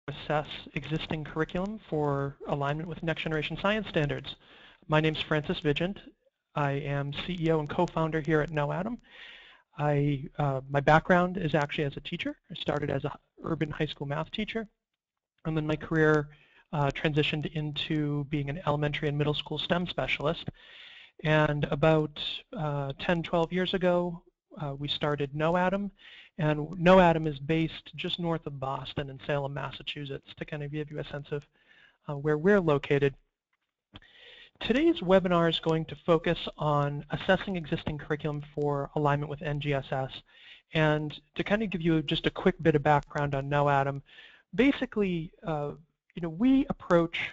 assess existing curriculum for alignment with next generation science standards. My name is Francis Vigent. I am CEO and co-founder here at KnowAtom. My background is actually as a teacher. I started as an urban high school math teacher, and then my career transitioned into being an elementary and middle school STEM specialist. And about 10, 12 years ago, we started KnowAtom, and KnowAtom is based just north of Boston in Salem, Massachusetts, to kind of give you a sense of where we're located. Today's webinar is going to focus on assessing existing curriculum for alignment with NGSS. And to kind of give you just a quick bit of background on KnowAtom, basically, we approach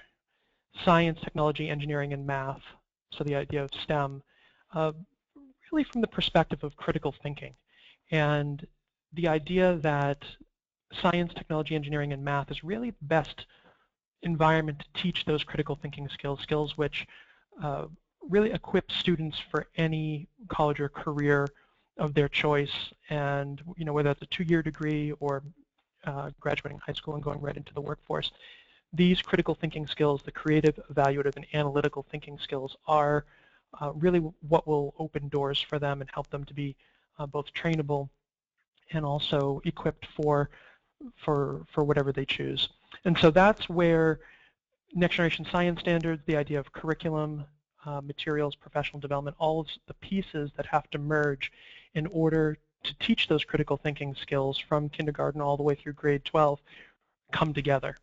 science, technology, engineering, and math, so the idea of STEM, really from the perspective of critical thinking. And the idea that science, technology, engineering, and math is really the best environment to teach those critical thinking skills which really equip students for any college or career of their choice, and whether that's a 2-year degree or graduating high school and going right into the workforce. These critical thinking skills, the creative, evaluative, and analytical thinking skills, are really what will open doors for them and help them to be both trainable and also equipped for whatever they choose. And so that's where next generation science standards, the idea of curriculum, materials, professional development, all of the pieces that have to merge in order to teach those critical thinking skills from kindergarten all the way through grade 12 come together.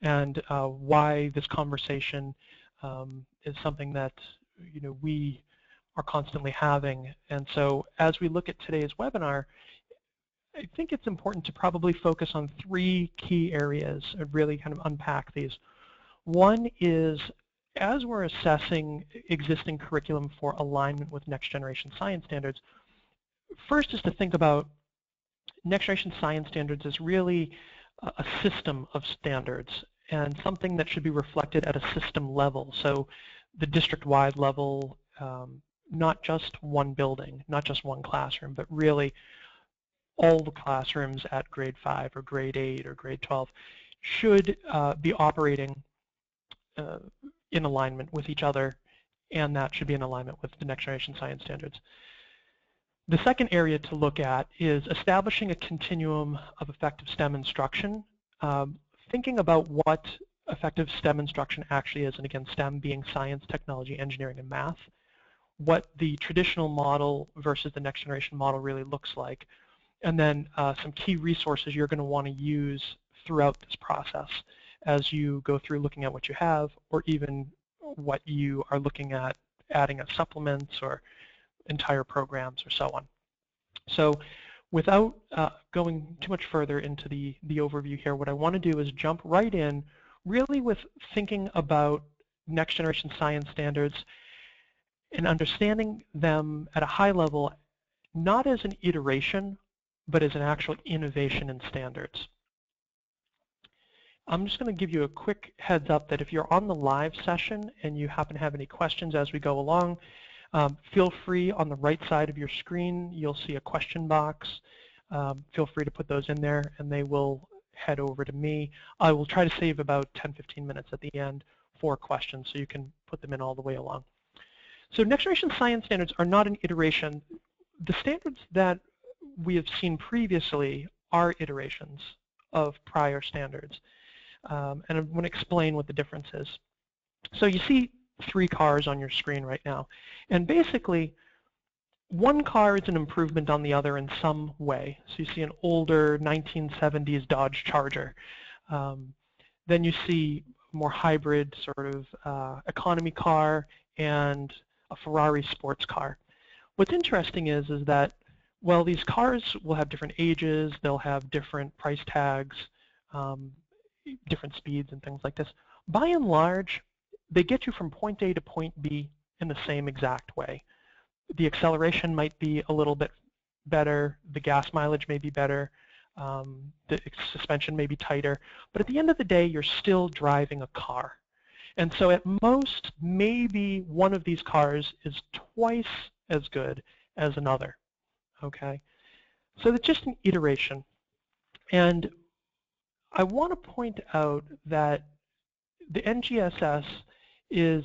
And why this conversation is something that we are constantly having. And so as we look at today's webinar, I think it's important to probably focus on 3 key areas and really kind of unpack these. One is, as we're assessing existing curriculum for alignment with next generation science standards, first is to think about next generation science standards as really a system of standards and something that should be reflected at a system level. So the district-wide level, not just one building, not just one classroom, but really all the classrooms at grade 5 or grade 8 or grade 12 should be operating in alignment with each other, and that should be in alignment with the next generation science standards. The second area to look at is establishing a continuum of effective STEM instruction, thinking about what effective STEM instruction actually is, and again, STEM being science, technology, engineering, and math, what the traditional model versus the next generation model really looks like, and then some key resources you're going to want to use throughout this process as you go through looking at what you have, or even what you are looking at adding as supplements or entire programs or so on. So without going too much further into the overview here, what I want to do is jump right in really with thinking about next generation science standards and understanding them at a high level, not as an iteration, but as an actual innovation in standards. I'm just going to give you a quick heads up that if you're on the live session and you happen to have any questions as we go along, feel free. On the right side of your screen you'll see a question box. Feel free to put those in there and they will head over to me. I will try to save about 10-15 minutes at the end for questions, so you can put them in all the way along. So next generation science standards are not an iteration. The standards that we have seen previously are iterations of prior standards. And I'm going to explain what the difference is. So you see 3 cars on your screen right now. And basically, one car is an improvement on the other in some way. So you see an older 1970s Dodge Charger. Then you see a more hybrid sort of economy car and a Ferrari sports car. What's interesting is that, well, these cars will have different ages, they'll have different price tags, different speeds and things like this. By and large, they get you from point A to point B in the same exact way. The acceleration might be a little bit better, the gas mileage may be better, the suspension may be tighter, but at the end of the day, you're still driving a car. And so at most, maybe one of these cars is twice as good as another, okay? So it's just an iteration. And I want to point out that the NGSS is,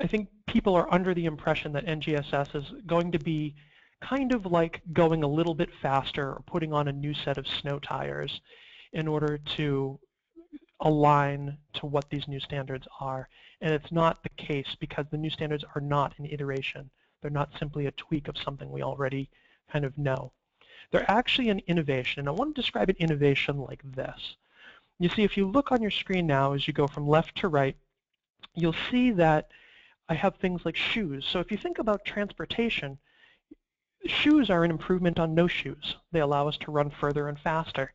I think people are under the impression that NGSS is going to be kind of like going a little bit faster or putting on a new set of snow tires in order to align to what these new standards are. And it's not the case, because the new standards are not an iteration. They're not simply a tweak of something we already kind of know. They're actually an innovation, and I want to describe an innovation like this. You see, if you look on your screen now as you go from left to right, you'll see that I have things like shoes. So if you think about transportation, shoes are an improvement on no shoes. They allow us to run further and faster.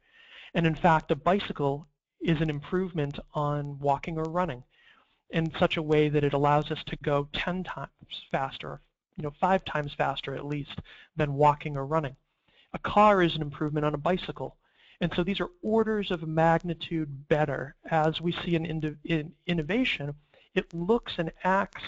And in fact, a bicycle is an improvement on walking or running in such a way that it allows us to go 10 times faster, 5 times faster at least, than walking or running. A car is an improvement on a bicycle. And so these are orders of magnitude better. As we see in innovation, it looks and acts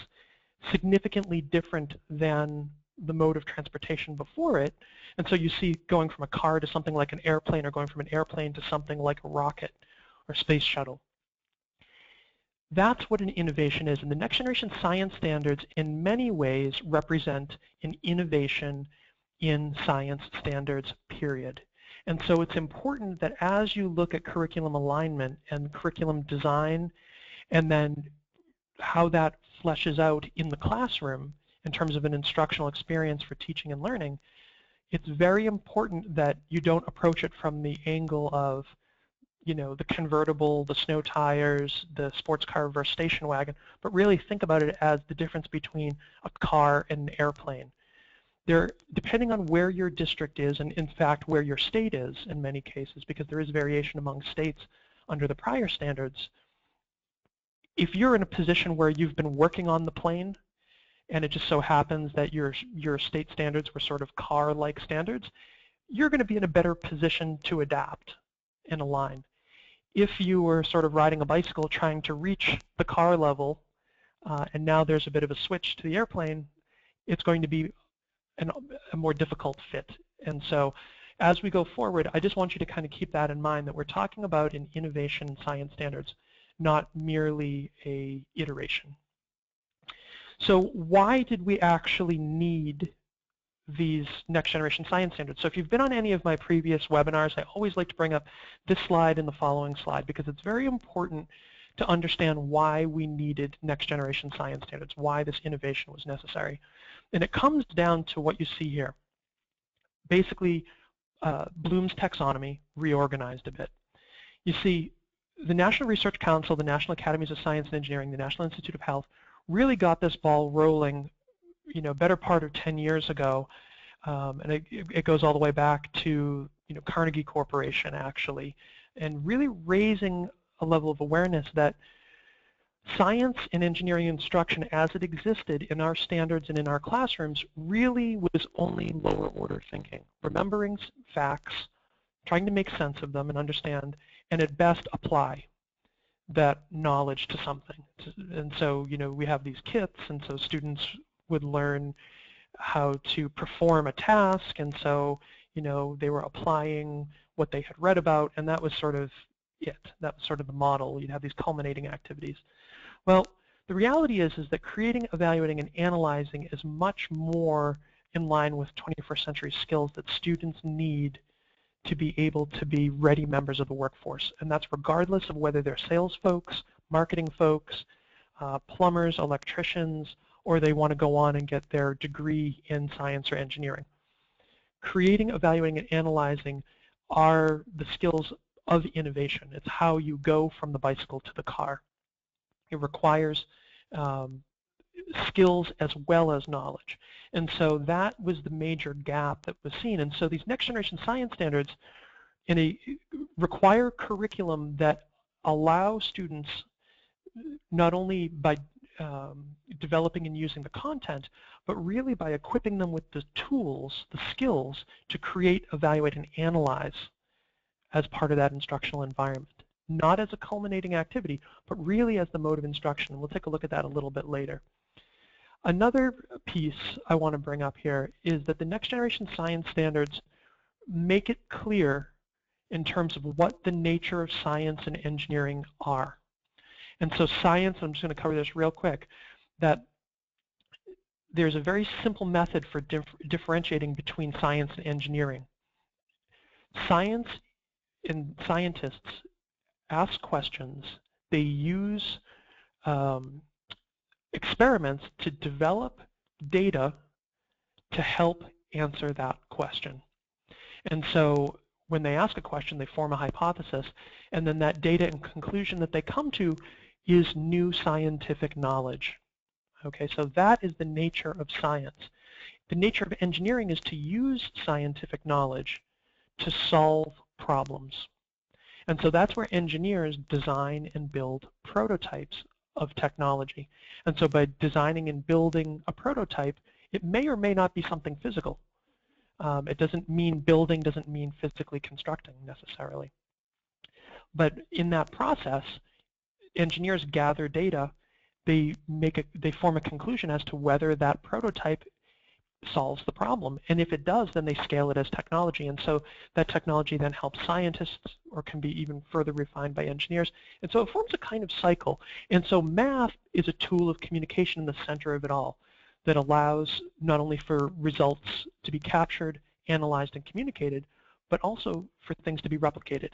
significantly different than the mode of transportation before it. And so you see going from a car to something like an airplane, or going from an airplane to something like a rocket or space shuttle. That's what an innovation is. And the next generation science standards in many ways represent an innovation in science standards, period. And so it's important that as you look at curriculum alignment and curriculum design, and then how that fleshes out in the classroom in terms of an instructional experience for teaching and learning, it's very important that you don't approach it from the angle of, the convertible, the snow tires, the sports car versus station wagon, but really think about it as the difference between a car and an airplane. Depending on where your district is, and in fact where your state is in many cases, because there is variation among states under the prior standards, if you're in a position where you've been working on the plane and it just so happens that your state standards were sort of car-like standards, you're going to be in a better position to adapt and align. If you were sort of riding a bicycle trying to reach the car level, and now there's a bit of a switch to the airplane, it's going to be a more difficult fit. And so as we go forward, I just want you to kind of keep that in mind, that we're talking about an innovation in science standards, not merely a iteration. So why did we actually need these next generation science standards? So if you've been on any of my previous webinars, I always like to bring up this slide and the following slide, because it's very important to understand why we needed next generation science standards, why this innovation was necessary. And it comes down to what you see here. Basically, Bloom's taxonomy reorganized a bit. You see, the National Research Council, the National Academies of Science and Engineering, the National Institute of Health really got this ball rolling, better part of 10 years ago, and it goes all the way back to Carnegie Corporation actually, and really raising a level of awareness that science and engineering instruction as it existed in our standards and in our classrooms really was only lower order thinking, remembering facts, trying to make sense of them and understand, and at best apply that knowledge to something. And so we have these kits, and so students would learn how to perform a task, and so they were applying what they had read about, and that was sort of it. That was sort of the model. You'd have these culminating activities. Well, the reality is that creating, evaluating, and analyzing is much more in line with 21st century skills that students need to be able to be ready members of the workforce. And that's regardless of whether they're sales folks, marketing folks, plumbers, electricians, or they want to go on and get their degree in science or engineering. Creating, evaluating, and analyzing are the skills of innovation. It's how you go from the bicycle to the car. It requires skills as well as knowledge. And so that was the major gap that was seen. And so these next generation science standards require curriculum that allow students not only by developing and using the content, but really by equipping them with the tools, the skills to create, evaluate, and analyze as part of that instructional environment. Not as a culminating activity, but really as the mode of instruction. And we'll take a look at that a little bit later. Another piece I want to bring up here is that the next generation science standards make it clear in terms of what the nature of science and engineering are. And so science, I'm just going to cover this real quick, that there's a very simple method for differentiating between science and engineering. Science and scientists ask questions. They use experiments to develop data to help answer that question. And so when they ask a question, they form a hypothesis, and then that data and conclusion that they come to is new scientific knowledge. Okay, so that is the nature of science. The nature of engineering is to use scientific knowledge to solve problems. And so that's where engineers design and build prototypes of technology. And so by designing and building a prototype, it may or may not be something physical. It doesn't mean building, doesn't mean physically constructing necessarily. But in that process, engineers gather data, they form a conclusion as to whether that prototype solves the problem. And if it does, then they scale it as technology. And so that technology then helps scientists, or can be even further refined by engineers. And so it forms a kind of cycle. And so math is a tool of communication in the center of it all that allows not only for results to be captured, analyzed, and communicated, but also for things to be replicated.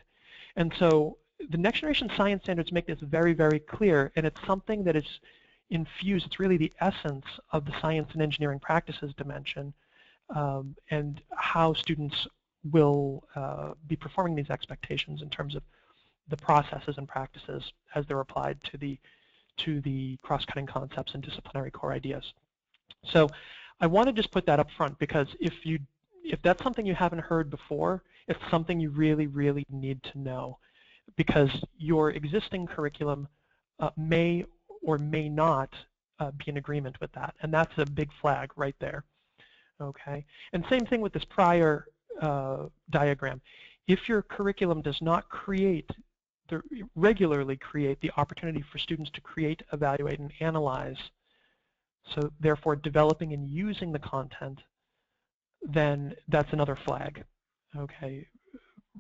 And so the next generation science standards make this very, very clear, and it's something that is infused. It's really the essence of the science and engineering practices dimension, and how students will be performing these expectations in terms of the processes and practices as they're applied to the cross-cutting concepts and disciplinary core ideas. So I want to just put that up front, because if that's something you haven't heard before, it's something you really, really need to know, because your existing curriculum may or may not be in agreement with that, and that's a big flag right there. Okay, and same thing with this prior diagram. If your curriculum does not regularly create the opportunity for students to create, evaluate, and analyze, so therefore developing and using the content, then that's another flag, okay,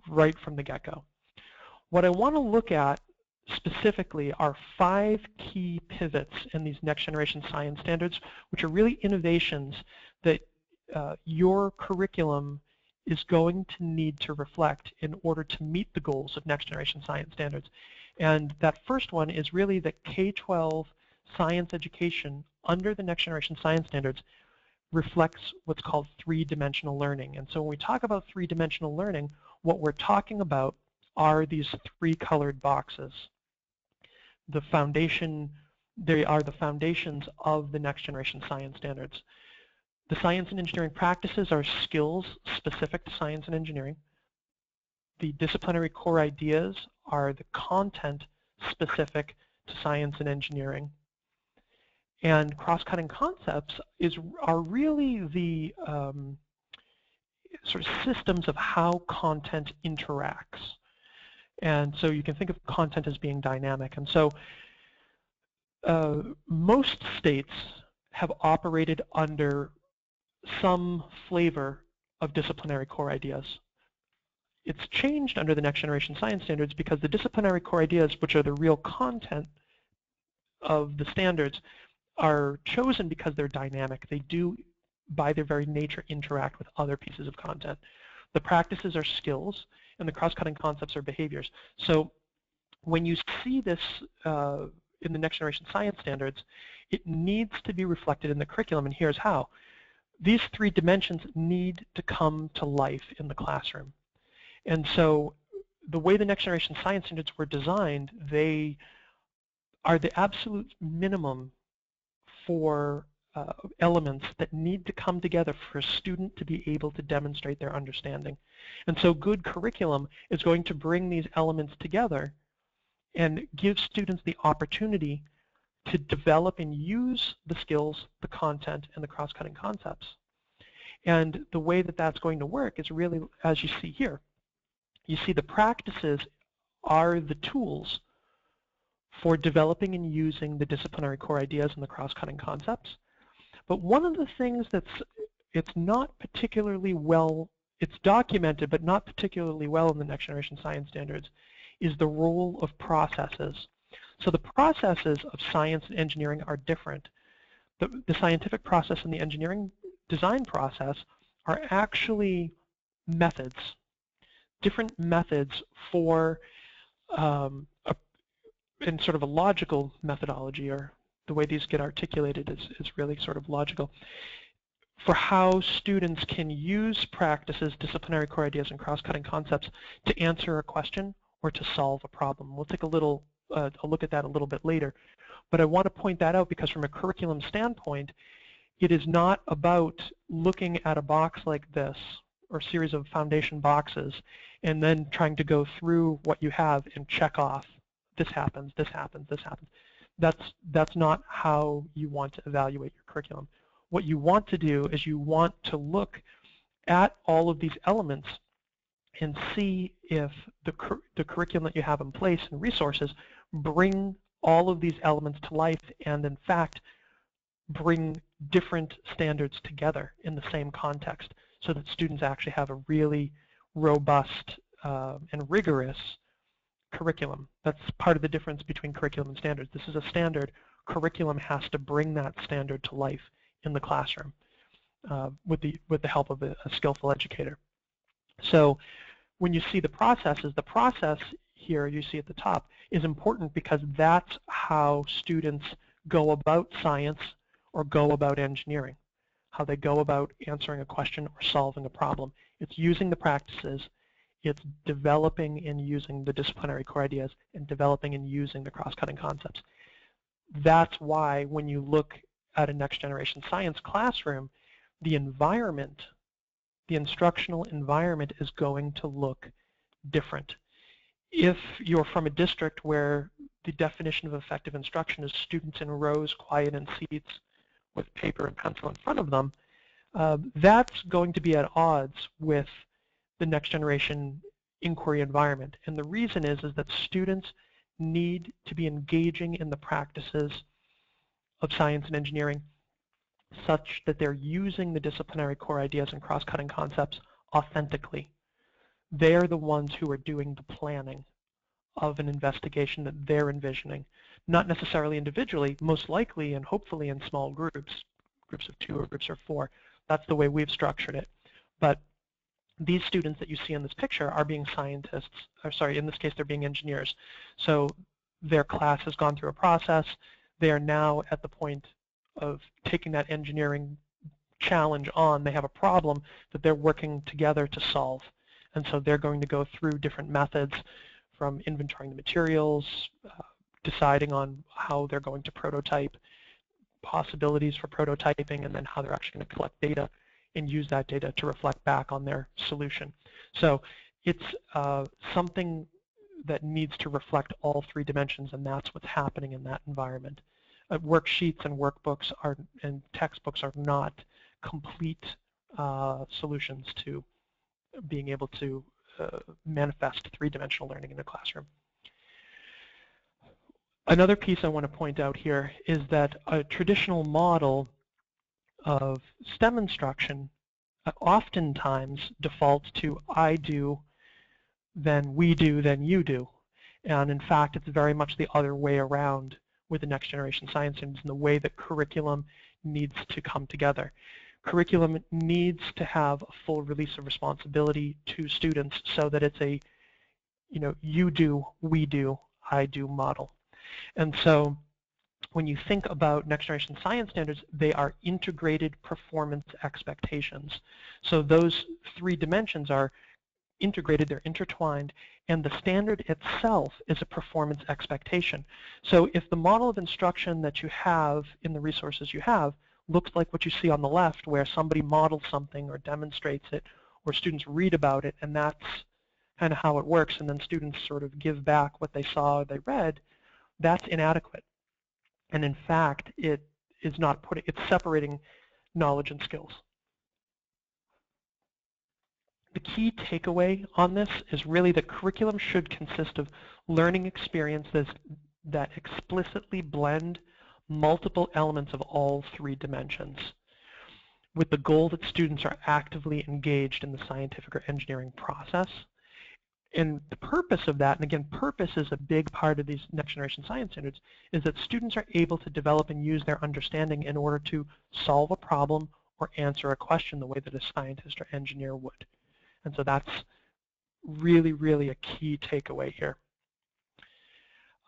right from the get-go. What I want to look at specifically are 5 key pivots in these next generation science standards, which are really innovations that your curriculum is going to need to reflect in order to meet the goals of next generation science standards. And that first one is really that K-12 science education under the next generation science standards reflects what's called three-dimensional learning. And so when we talk about three-dimensional learning, what we're talking about are these 3 colored boxes. The foundation, they are the foundations of the next generation science standards. The science and engineering practices are skills specific to science and engineering. The disciplinary core ideas are the content specific to science and engineering. And cross-cutting concepts are really the sort of systems of how content interacts. And so you can think of content as being dynamic. And so most states have operated under some flavor of disciplinary core ideas. It's changed under the next generation science standards because the disciplinary core ideas, which are the real content of the standards, are chosen because they're dynamic. They do, by their very nature, interact with other pieces of content. The practices are skills, and the cross-cutting concepts are behaviors. So when you see this in the next generation science standards, it needs to be reflected in the curriculum, and here's how. These 3 dimensions need to come to life in the classroom. And so the way the next generation science standards were designed, they are the absolute minimum for elements that need to come together for a student to be able to demonstrate their understanding. And so good curriculum is going to bring these elements together and give students the opportunity to develop and use the skills, the content, and the cross-cutting concepts. And the way that that's going to work is really, as you see here, you see the practices are the tools for developing and using the disciplinary core ideas and the cross-cutting concepts. But one of the things it's not particularly well it's documented but not particularly well in the next generation science standards, is the role of processes. So the processes of science and engineering are different. The scientific process and the engineering design process are actually methods, different methods for in sort of a logical methodology, or the way these get articulated is really sort of logical, for how students can use practices, disciplinary core ideas, and cross-cutting concepts to answer a question or to solve a problem. We'll take a look at that a little bit later. But I want to point that out because from a curriculum standpoint, it is not about looking at a box like this, or a series of foundation boxes, and then trying to go through what you have and check off, this happens, this happens, this happens. That's not how you want to evaluate your curriculum. What you want to do is you want to look at all of these elements and see if the curriculum that you have in place and resources bring all of these elements to life, and in fact bring different standards together in the same context, so that students actually have a really robust and rigorous curriculum. That's part of the difference between curriculum and standards. This is a standard. Curriculum has to bring that standard to life in the classroom with the help of a skillful educator. So when you see the processes, the process here you see at the top is important because that's how students go about science or go about engineering, how they go about answering a question or solving a problem. It's using the practices, it's developing and using the disciplinary core ideas, and developing and using the cross-cutting concepts. That's why when you look at a next generation science classroom, the environment, the instructional environment is going to look different. If you're from a district where the definition of effective instruction is students in rows, quiet in seats, with paper and pencil in front of them, that's going to be at odds with the next generation inquiry environment. And the reason is that students need to be engaging in the practices of science and engineering such that they're using the disciplinary core ideas and cross-cutting concepts authentically. They're the ones who are doing the planning of an investigation that they're envisioning, not necessarily individually, most likely and hopefully in small groups, groups of 2 or groups of 4. That's the way we've structured it. But these students that you see in this picture are being scientists, or sorry, in this case they're being engineers. So their class has gone through a process. They are now at the point of taking that engineering challenge on. They have a problem that they're working together to solve. And so they're going to go through different methods, from inventorying the materials, deciding on how they're going to prototype, possibilities for prototyping, and then how they're actually going to collect data and use that data to reflect back on their solution. So it's something that needs to reflect all 3 dimensions, and that's what's happening in that environment. Worksheets and workbooks and textbooks are not complete solutions to being able to manifest 3-dimensional learning in the classroom. Another piece I want to point out here is that a traditional model of STEM instruction oftentimes defaults to I do, then we do, then you do. And in fact, it's very much the other way around with the next generation science students and the way that curriculum needs to come together. Curriculum needs to have a full release of responsibility to students so that it's a, you do, we do, I do model. And so when you think about next generation science standards, they are integrated performance expectations. So those 3 dimensions are integrated, they're intertwined, and the standard itself is a performance expectation. So if the model of instruction that you have in the resources you have looks like what you see on the left, where somebody models something or demonstrates it, or students read about it, and that's kind of how it works, and then students sort of give back what they saw or they read, that's inadequate. And in fact, it is not putting, it's separating knowledge and skills. The key takeaway on this is really the curriculum should consist of learning experiences that explicitly blend multiple elements of all 3 dimensions. with the goal that students are actively engaged in the scientific or engineering process. And the purpose of that, and again, purpose is a big part of these next generation science standards, is that students are able to develop and use their understanding in order to solve a problem or answer a question the way that a scientist or engineer would. And so that's really, really a key takeaway here.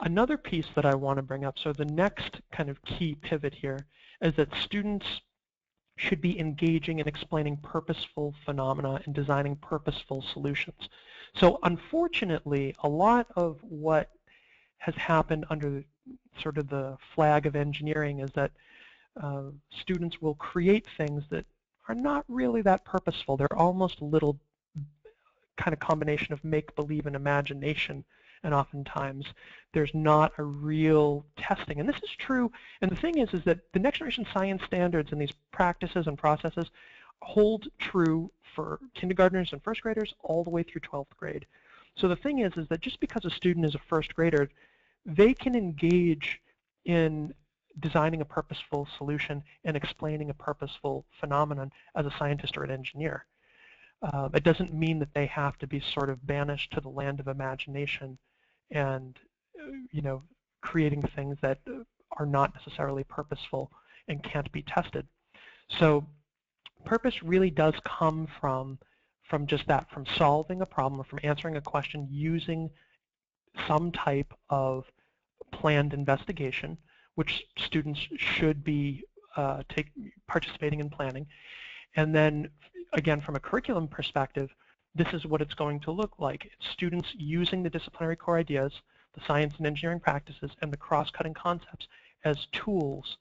Another piece that I want to bring up, so the next kind of key pivot here, is that students should be engaging in explaining purposeful phenomena and designing purposeful solutions. So unfortunately, a lot of what has happened under sort of the flag of engineering is that students will create things that are not really that purposeful. They're almost a little kind of combination of make-believe and imagination, and oftentimes there's not a real testing. And this is true, and the thing is that the next generation science standards and these practices and processes hold true for kindergartners and first graders all the way through 12th grade. So the thing is that just because a student is a first grader, they can engage in designing a purposeful solution and explaining a purposeful phenomenon as a scientist or an engineer. It doesn't mean that they have to be sort of banished to the land of imagination and, you know, creating things that are not necessarily purposeful and can't be tested. So purpose really does come from just that, from solving a problem or from answering a question using some type of planned investigation, which students should be participating in planning. And then, again, from a curriculum perspective, this is what it's going to look like. It's students using the disciplinary core ideas, the science and engineering practices, and the cross-cutting concepts as tools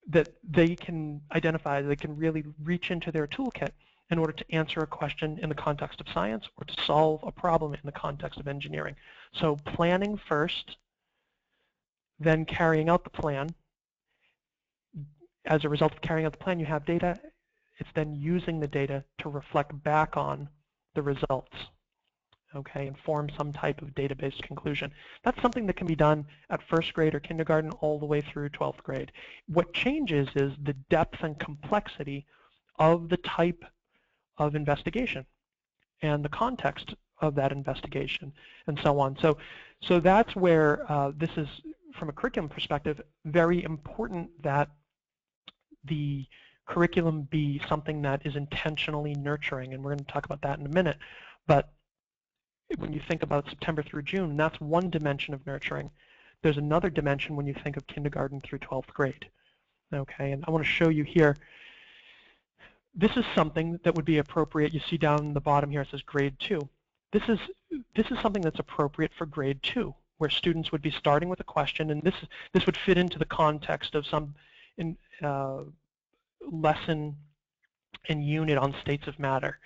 that they can identify, they can really reach into their toolkit in order to answer a question in the context of science or to solve a problem in the context of engineering. So planning first, then carrying out the plan. As a result of carrying out the plan, you have data. It's then using the data to reflect back on the results, okay, and form some type of data-based conclusion. That's something that can be done at first grade or kindergarten all the way through 12th grade. What changes is the depth and complexity of the type of investigation and the context of that investigation and so on. So that's where this is, from a curriculum perspective, very important that the curriculum be something that is intentionally nurturing, and we're going to talk about that in a minute. But when you think about September through June, that's one dimension of nurturing. There's another dimension when you think of kindergarten through 12th grade. Okay, and I want to show you here. This is something that would be appropriate. You see down the bottom here it says grade 2. This is something that's appropriate for grade 2, where students would be starting with a question, and this would fit into the context of some lesson and unit on states of matter.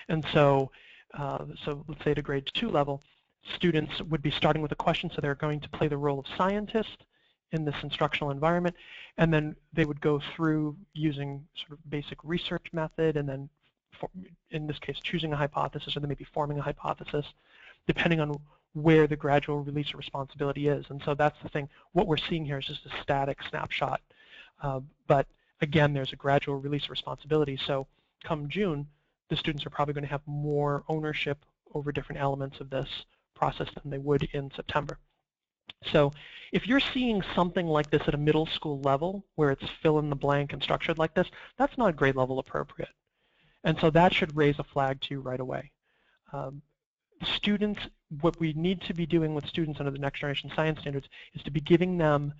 And so let's say at a grade 2 level, students would be starting with a question, so they're going to play the role of scientist in this instructional environment, and then they would go through using sort of basic research method, and then in this case choosing a hypothesis, or they may be forming a hypothesis, depending on where the gradual release of responsibility is. And so that's the thing. What we're seeing here is just a static snapshot, but again, there's a gradual release of responsibility. So come June, the students are probably going to have more ownership over different elements of this process than they would in September. So if you're seeing something like this at a middle school level, where it's fill in the blank and structured like this, that's not grade level appropriate. And so that should raise a flag to you right away. Students, what we need to be doing with students under the next generation science standards is to be giving them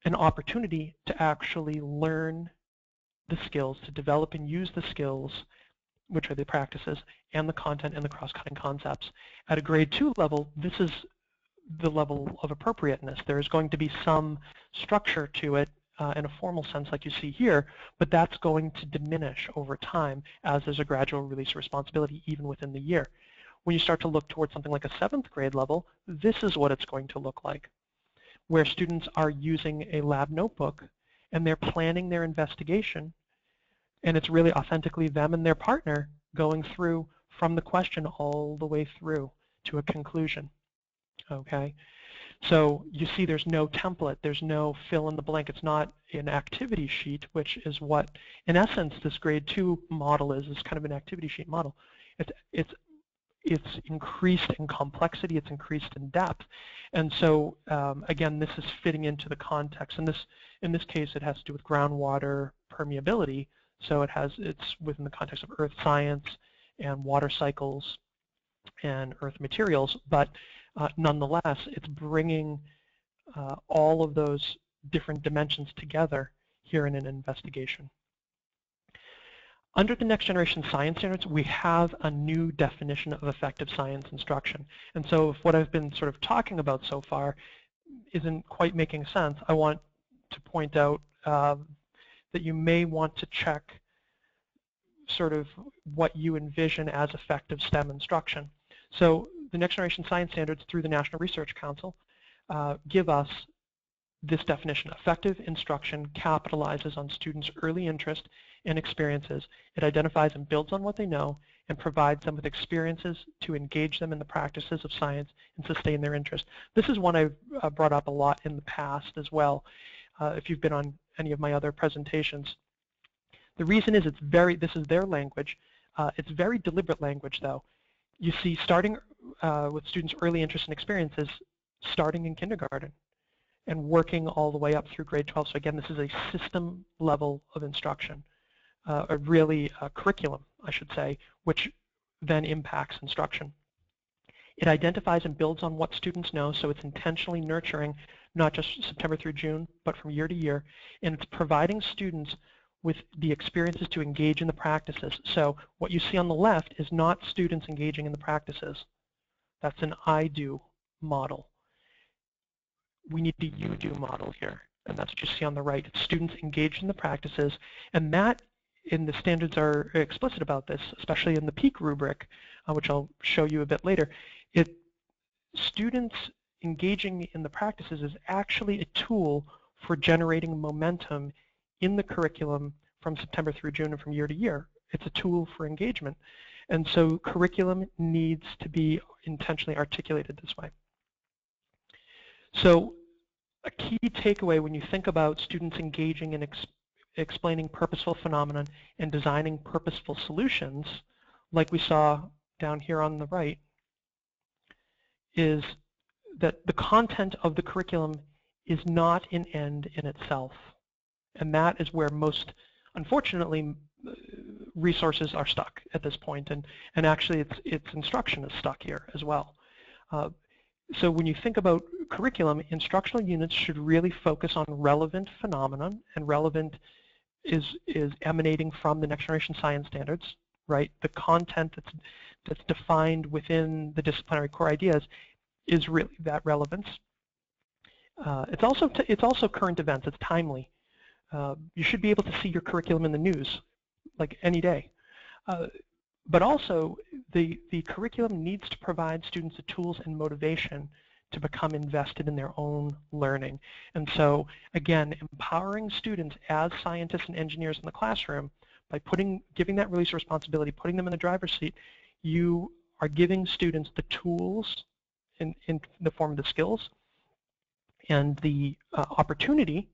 an opportunity to actually learn the skills, to develop and use the skills, which are the practices, and the content and the cross-cutting concepts. At a grade 2 level, this is the level of appropriateness. There is going to be some structure to it in a formal sense like you see here, but that's going to diminish over time as there's a gradual release of responsibility even within the year. When you start to look towards something like a 7th grade level, this is what it's going to look like, where students are using a lab notebook and they're planning their investigation, and it's really authentically them and their partner going through from the question all the way through to a conclusion. Okay, So you see there's no template, there's no fill in the blank. It's not an activity sheet, which is what, in essence, this grade 2 model is kind of an activity sheet model. It's increased in complexity, it's increased in depth. And so, again, this is fitting into the context. And in this case, it has to do with groundwater permeability. So it's within the context of earth science and water cycles and earth materials, but nonetheless, it's bringing all of those different dimensions together here in an investigation. Under the Next Generation Science Standards, we have a new definition of effective science instruction. And so if what I've been sort of talking about so far isn't quite making sense, I want to point out that you may want to check sort of what you envision as effective STEM instruction. So the Next Generation Science Standards through the National Research Council give us this definition. Effective instruction capitalizes on students' early interest and experiences. It identifies and builds on what they know and provides them with experiences to engage them in the practices of science and sustain their interest. This is one I've brought up a lot in the past as well, if you've been on any of my other presentations. The reason is this is their language. It's very deliberate language, though. You see, starting with students' early interests and experiences, starting in kindergarten and working all the way up through grade 12. So again, this is a system level of instruction, a curriculum, I should say, which then impacts instruction. It identifies and builds on what students know, so it's intentionally nurturing not just September through June, but from year to year, and it's providing students with the experiences to engage in the practices. So what you see on the left is not students engaging in the practices. That's an I do model. We need a you do model here, and that's what you see on the right. It's students engaged in the practices, and that in the standards are explicit about this, especially in the PEAK rubric, which I'll show you a bit later. Students engaging in the practices is actually a tool for generating momentum in the curriculum from September through June and from year to year. It's a tool for engagement. And so curriculum needs to be intentionally articulated this way. So a key takeaway when you think about students engaging in explaining purposeful phenomenon and designing purposeful solutions, like we saw down here on the right, is that the content of the curriculum is not an end in itself. And that is where most, unfortunately, resources are stuck at this point, and actually its instruction is stuck here as well. So when you think about curriculum, instructional units should really focus on relevant phenomenon, and relevant is emanating from the Next Generation Science Standards, right? The content that's defined within the disciplinary core ideas is really that relevance. It's also current events. It's timely. You should be able to see your curriculum in the news, like any day. But also, the curriculum needs to provide students the tools and motivation to become invested in their own learning. And so, again, empowering students as scientists and engineers in the classroom by giving that release of responsibility, putting them in the driver's seat, you are giving students the tools in the form of the skills and the opportunity.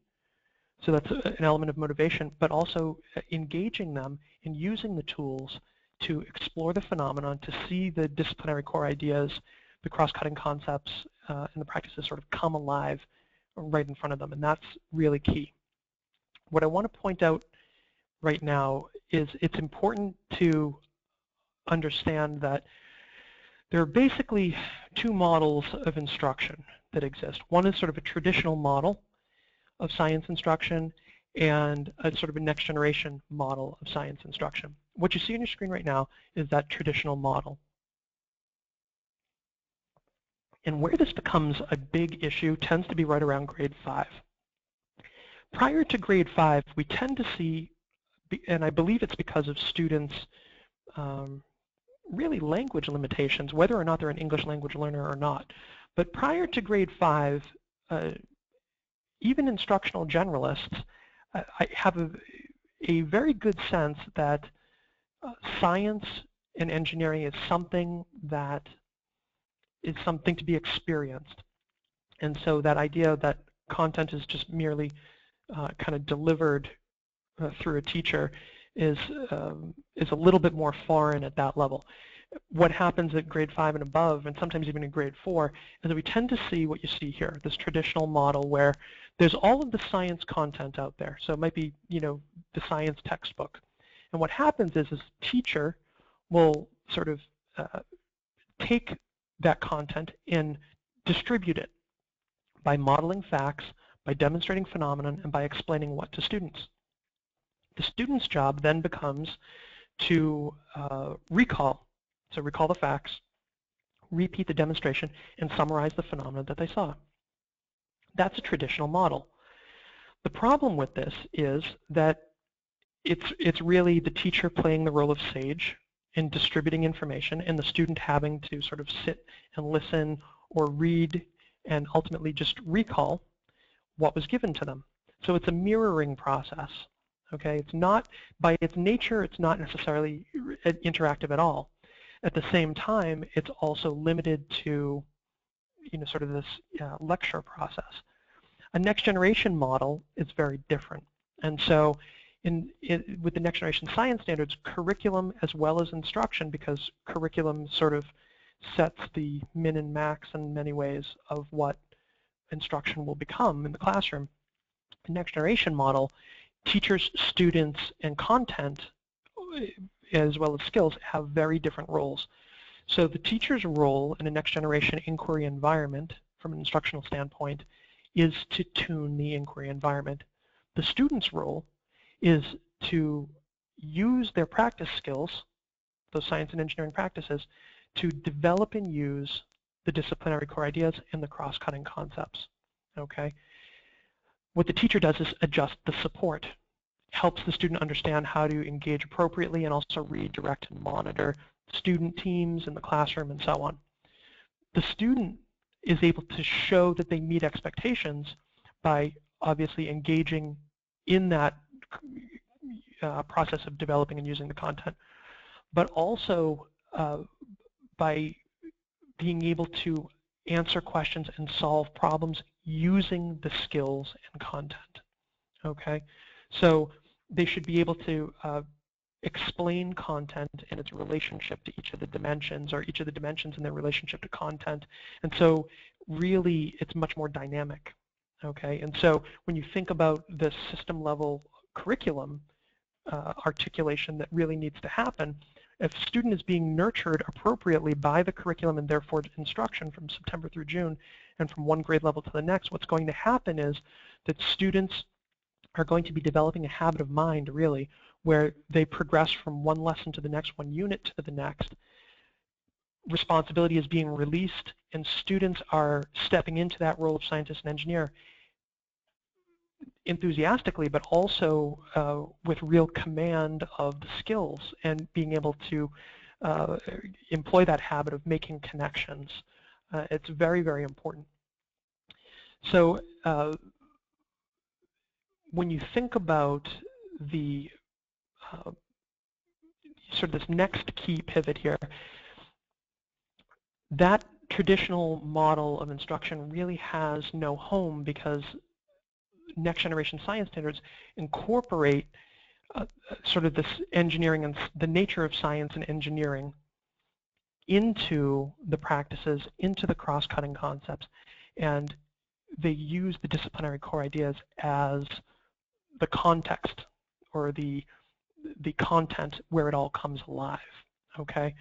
So that's an element of motivation, but also engaging them in using the tools to explore the phenomenon, to see the disciplinary core ideas, the cross-cutting concepts, and the practices sort of come alive right in front of them, and that's really key. What I want to point out right now is it's important to understand that there are basically two models of instruction that exist. One is sort of a traditional model of science instruction and a sort of a next generation model of science instruction. What you see on your screen right now is that traditional model. And where this becomes a big issue tends to be right around grade 5. Prior to grade 5, we tend to see, and I believe it's because of students' really language limitations, whether or not they're an English language learner or not. But prior to grade 5, even instructional generalists I have a very good sense that science and engineering is something to be experienced. And so that idea that content is just merely kind of delivered through a teacher is a little bit more foreign at that level. What happens at grade 5 and above, and sometimes even in grade 4, is that we tend to see what you see here, this traditional model where there's all of the science content out there. So it might be, the science textbook. And what happens is teacher will sort of take that content and distribute it by modeling facts, by demonstrating phenomenon, and by explaining what to students. The student's job then becomes to recall the facts, repeat the demonstration, and summarize the phenomena that they saw. That's a traditional model. The problem with this is that it's really the teacher playing the role of sage in distributing information, and the student having to sort of sit and listen or read and ultimately just recall what was given to them. So it's a mirroring process. Okay, it's not, by its nature, it's not necessarily interactive at all. At the same time, it's also limited to, sort of this lecture process. A next generation model is very different. And so with the next generation science standards, curriculum as well as instruction, because curriculum sort of sets the min and max in many ways of what instruction will become in the classroom. The next generation model, teachers, students, and content, as well as skills, have very different roles. So the teacher's role in a next generation inquiry environment, from an instructional standpoint, is to tune the inquiry environment. The student's role is to use their practice skills, those science and engineering practices, to develop and use the disciplinary core ideas and the cross-cutting concepts. Okay? What the teacher does is adjust the support, helps the student understand how to engage appropriately, and also redirect and monitor student teams in the classroom and so on. The student is able to show that they meet expectations by obviously engaging in that process of developing and using the content, but also by being able to answer questions and solve problems using the skills and content. Okay, so they should be able to explain content and its relationship to each of the dimensions, or each of the dimensions in their relationship to content. And so really it's much more dynamic. Okay, and so when you think about the system level curriculum articulation that really needs to happen, if a student is being nurtured appropriately by the curriculum and therefore instruction from September through June and from one grade level to the next, what's going to happen is that students are going to be developing a habit of mind, really, where they progress from one lesson to the next, one unit to the next. Responsibility is being released, and students are stepping into that role of scientist and engineer enthusiastically, but also with real command of the skills and being able to employ that habit of making connections. It's very, very important. So when you think about the sort of this next key pivot here, that traditional model of instruction really has no home, because next generation science standards incorporate sort of this engineering and the nature of science and engineering into the practices, into the cross-cutting concepts, and they use the disciplinary core ideas as the context or the content where it all comes alive. Okay,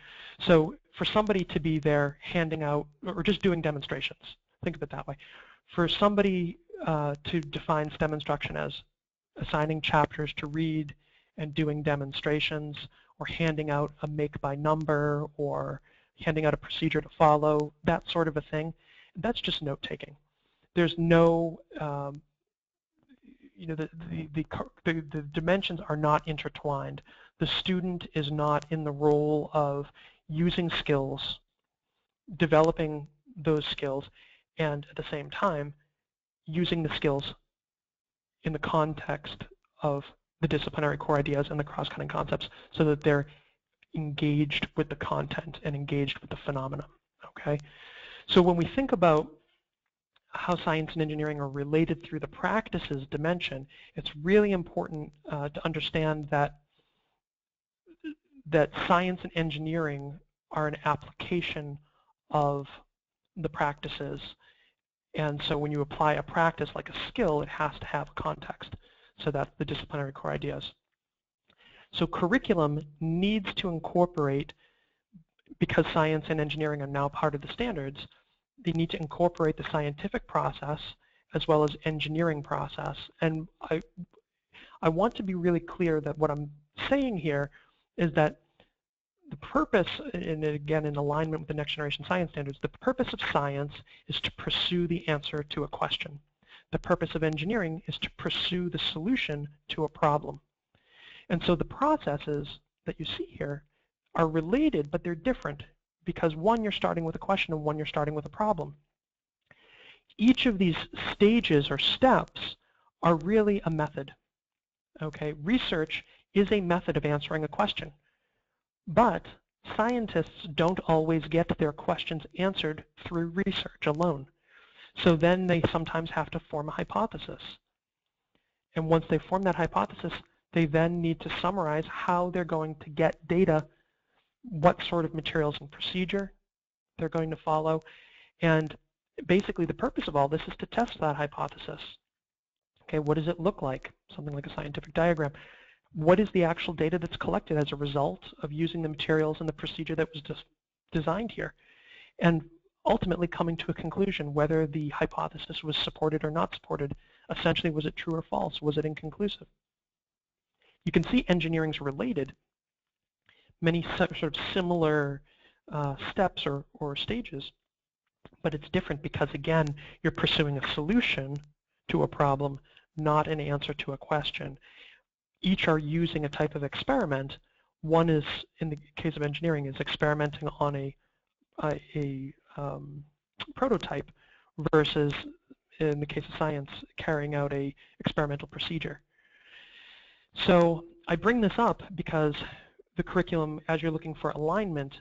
so for somebody to be there handing out or just doing demonstrations, think of it that way. For somebody to define STEM instruction as assigning chapters to read and doing demonstrations, or handing out a make by number, or handing out a procedure to follow, that sort of a thing, that's just note-taking. There's no, the dimensions are not intertwined. The student is not in the role of using skills, developing those skills, and at the same time using the skills in the context of the disciplinary core ideas and the cross-cutting concepts, so that they're engaged with the content and engaged with the phenomena. Okay, so when we think about how science and engineering are related through the practices dimension, it's really important to understand that science and engineering are an application of the practices. And so when you apply a practice like a skill, it has to have a context. So that's the disciplinary core ideas. So curriculum needs to incorporate, because science and engineering are now part of the standards, they need to incorporate the scientific process as well as engineering process. And I want to be really clear that what I'm saying here is that the purpose, and again in alignment with the next generation science standards, the purpose of science is to pursue the answer to a question. The purpose of engineering is to pursue the solution to a problem. And so the processes that you see here are related, but they're different, because one, you're starting with a question, and one, you're starting with a problem. Each of these stages or steps are really a method. Okay, research is a method of answering a question, but scientists don't always get their questions answered through research alone. So then they sometimes have to form a hypothesis. And once they form that hypothesis, they then need to summarize how they're going to get data, what sort of materials and procedure they're going to follow. And basically the purpose of all this is to test that hypothesis. Okay, what does it look like? Something like a scientific diagram. What is the actual data that's collected as a result of using the materials and the procedure that was just designed here? And ultimately coming to a conclusion whether the hypothesis was supported or not supported. Essentially, was it true or false? Was it inconclusive? You can see engineering's related. Many sort of similar steps or stages, but it's different because, again, you're pursuing a solution to a problem, not an answer to a question. Each are using a type of experiment. One is, in the case of engineering, is experimenting on a prototype versus, in the case of science, carrying out a experimental procedure. So I bring this up because the curriculum, as you're looking for alignment,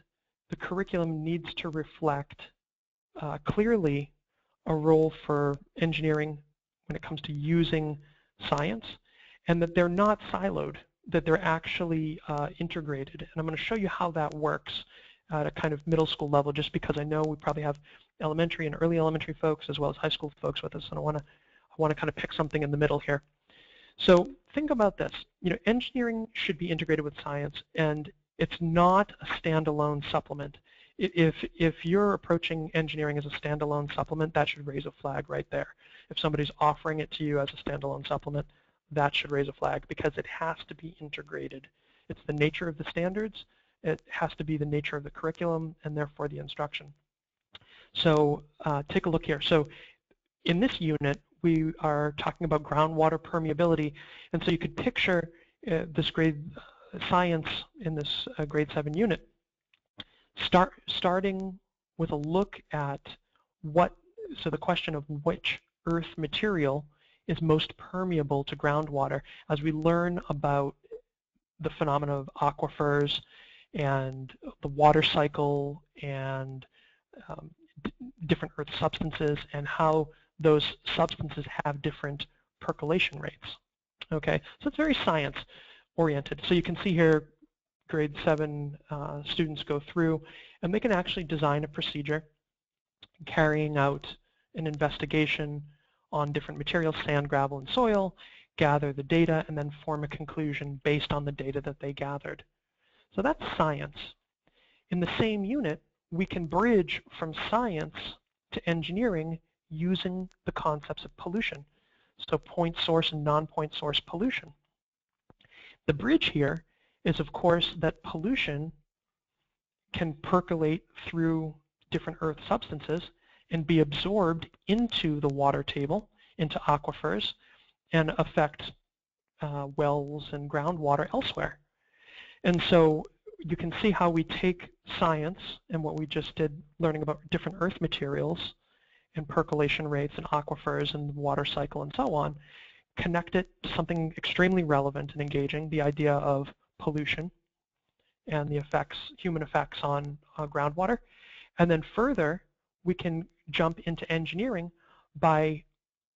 the curriculum needs to reflect clearly a role for engineering when it comes to using science, and that they're not siloed, that they're actually integrated. And I'm going to show you how that works at a kind of middle school level, just because I know we probably have elementary and early elementary folks as well as high school folks with us, and I want to kind of pick something in the middle here. So think about this. You know, engineering should be integrated with science, and it's not a standalone supplement. If you're approaching engineering as a standalone supplement, that should raise a flag right there. If somebody's offering it to you as a standalone supplement, that should raise a flag, because it has to be integrated. It's the nature of the standards. It has to be the nature of the curriculum, and therefore the instruction. So take a look here. So in this unit, we are talking about groundwater permeability, and so you could picture this grade science in this grade 7 unit starting with a look at so the question of which earth material is most permeable to groundwater, as we learn about the phenomena of aquifers and the water cycle and different earth substances, and how those substances have different percolation rates. Okay, so it's very science oriented. So you can see here grade 7 students go through, and they can actually design a procedure carrying out an investigation on different materials, sand, gravel, and soil, gather the data, and then form a conclusion based on the data that they gathered. So that's science. In the same unit, we can bridge from science to engineering using the concepts of pollution. So point source and non-point source pollution. The bridge here is, of course, that pollution can percolate through different earth substances and be absorbed into the water table, into aquifers, and affect wells and groundwater elsewhere. And so you can see how we take science and what we just did, learning about different earth materials and percolation rates and aquifers and the water cycle and so on, connect it to something extremely relevant and engaging, the idea of pollution and the effects, human effects on groundwater. And then further, we can jump into engineering by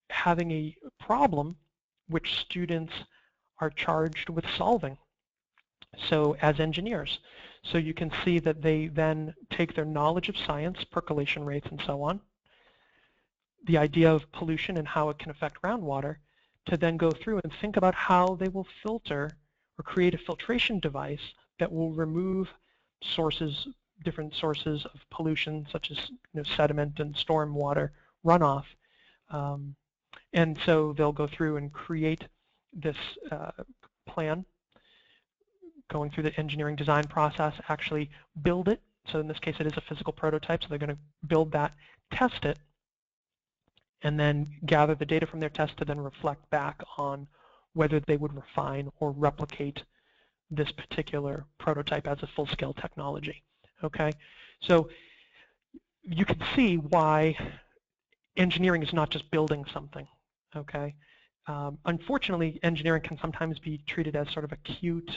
having a problem which students are charged with solving. So as engineers. So you can see that they then take their knowledge of science, percolation rates and so on, the idea of pollution and how it can affect groundwater, to then go through and think about how they will filter or create a filtration device that will remove sources, different sources of pollution such as sediment and storm water runoff. And so they'll go through and create this plan, going through the engineering design process, actually build it. So in this case it is a physical prototype, so they're going to build that, test it, and then gather the data from their test to then reflect back on whether they would refine or replicate this particular prototype as a full-scale technology. Okay, so you can see why engineering is not just building something. Okay, unfortunately, engineering can sometimes be treated as sort of a cute,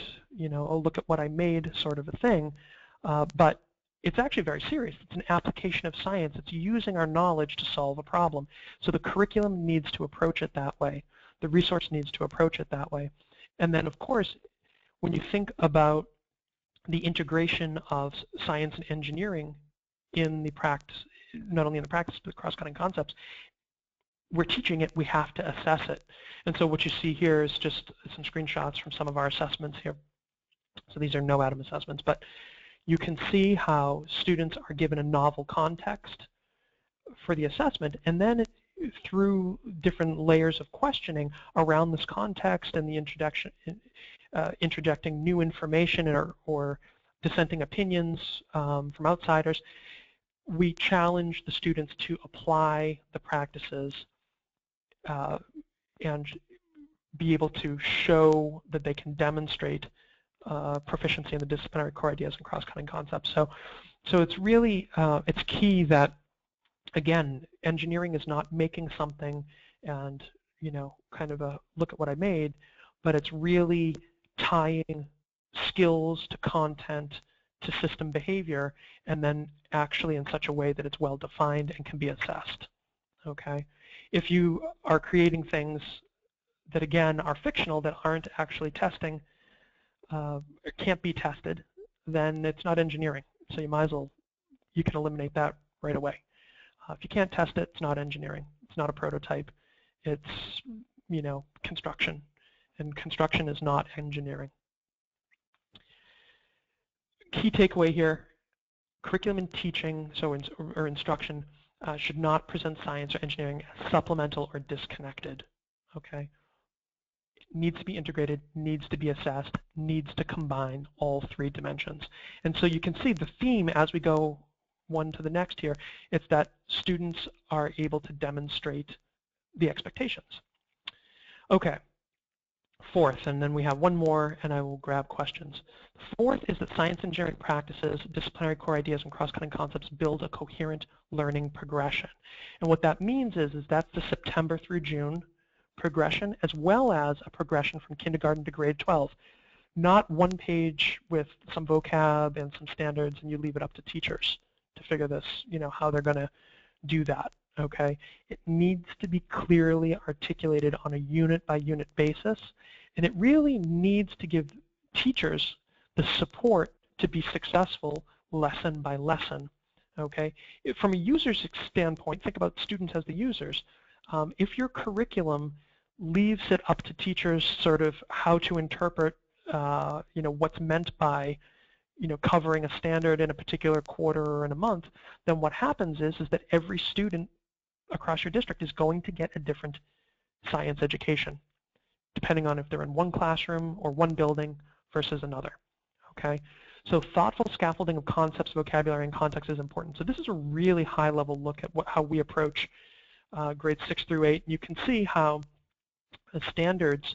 oh, look at what I made sort of a thing, but it's actually very serious. It's an application of science. It's using our knowledge to solve a problem. So the curriculum needs to approach it that way. The resource needs to approach it that way. And then, of course, when you think about the integration of science and engineering in the practice, not only in the practice, but cross-cutting concepts, we're teaching it, we have to assess it. And so what you see here is just some screenshots from some of our assessments here. So these are KnowAtom assessments, but you can see how students are given a novel context for the assessment, and then through different layers of questioning around this context and the interjecting new information or dissenting opinions from outsiders, we challenge the students to apply the practices and be able to show that they can demonstrate proficiency in the disciplinary core ideas and cross-cutting concepts. So it's really, it's key that, again, engineering is not making something and, kind of a look at what I made, but it's really tying skills to content to system behavior, and then actually in such a way that it's well defined and can be assessed. Okay? If you are creating things that, again, are fictional, that aren't actually testing, it can't be tested, then it's not engineering. So you might as well, you can eliminate that right away. If you can't test it, it's not engineering. It's not a prototype. It's, construction. And construction is not engineering. Key takeaway here, curriculum and teaching, or instruction, should not present science or engineering as supplemental or disconnected. Okay? Needs to be integrated, needs to be assessed, needs to combine all three dimensions. And so you can see the theme as we go one to the next here, it's that students are able to demonstrate the expectations. Okay, fourth, and then we have one more and I will grab questions. Fourth is that science engineering practices, disciplinary core ideas, and cross-cutting concepts build a coherent learning progression. And what that means is that's the September through June progression, as well as a progression from kindergarten to grade 12. Not one page with some vocab and some standards and you leave it up to teachers to figure this, how they're going to do that. Okay? It needs to be clearly articulated on a unit-by-unit basis, and it really needs to give teachers the support to be successful lesson by lesson. Okay? From a user's standpoint, think about students as the users. If your curriculum leaves it up to teachers sort of how to interpret what's meant by covering a standard in a particular quarter or in a month, then what happens is that every student across your district is going to get a different science education, depending on if they're in one classroom or one building versus another. Okay? So thoughtful scaffolding of concepts, vocabulary, and context is important. So this is a really high-level look at how we approach grades 6 through 8. You can see how the standards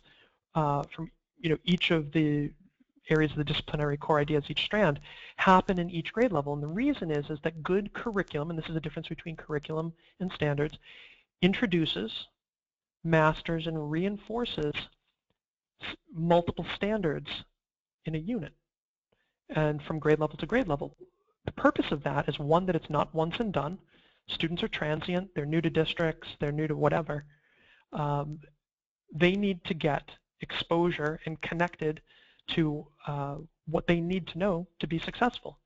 from each of the areas of the disciplinary core ideas, each strand, happen in each grade level. And the reason is that good curriculum, and this is the difference between curriculum and standards, introduces, masters, and reinforces multiple standards in a unit and from grade level to grade level. The purpose of that is, one, that it's not once and done, Students are transient, they're new to districts, they're new to whatever. They need to get exposure and connected to what they need to know to be successful.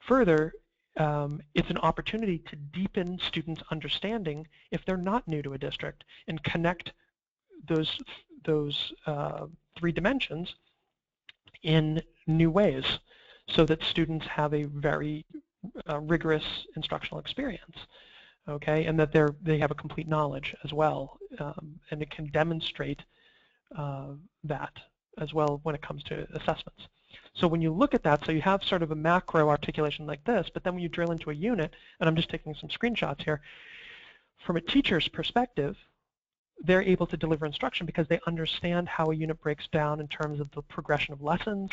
Further, it's an opportunity to deepen students' understanding if they're not new to a district and connect those three dimensions in new ways so that students have a very rigorous instructional experience, okay, and that they have a complete knowledge as well, and it can demonstrate that as well when it comes to assessments. So when you look at that, so you have sort of a macro articulation like this, but then when you drill into a unit, and I'm just taking some screenshots here, from a teacher's perspective, they're able to deliver instruction because they understand how a unit breaks down in terms of the progression of lessons,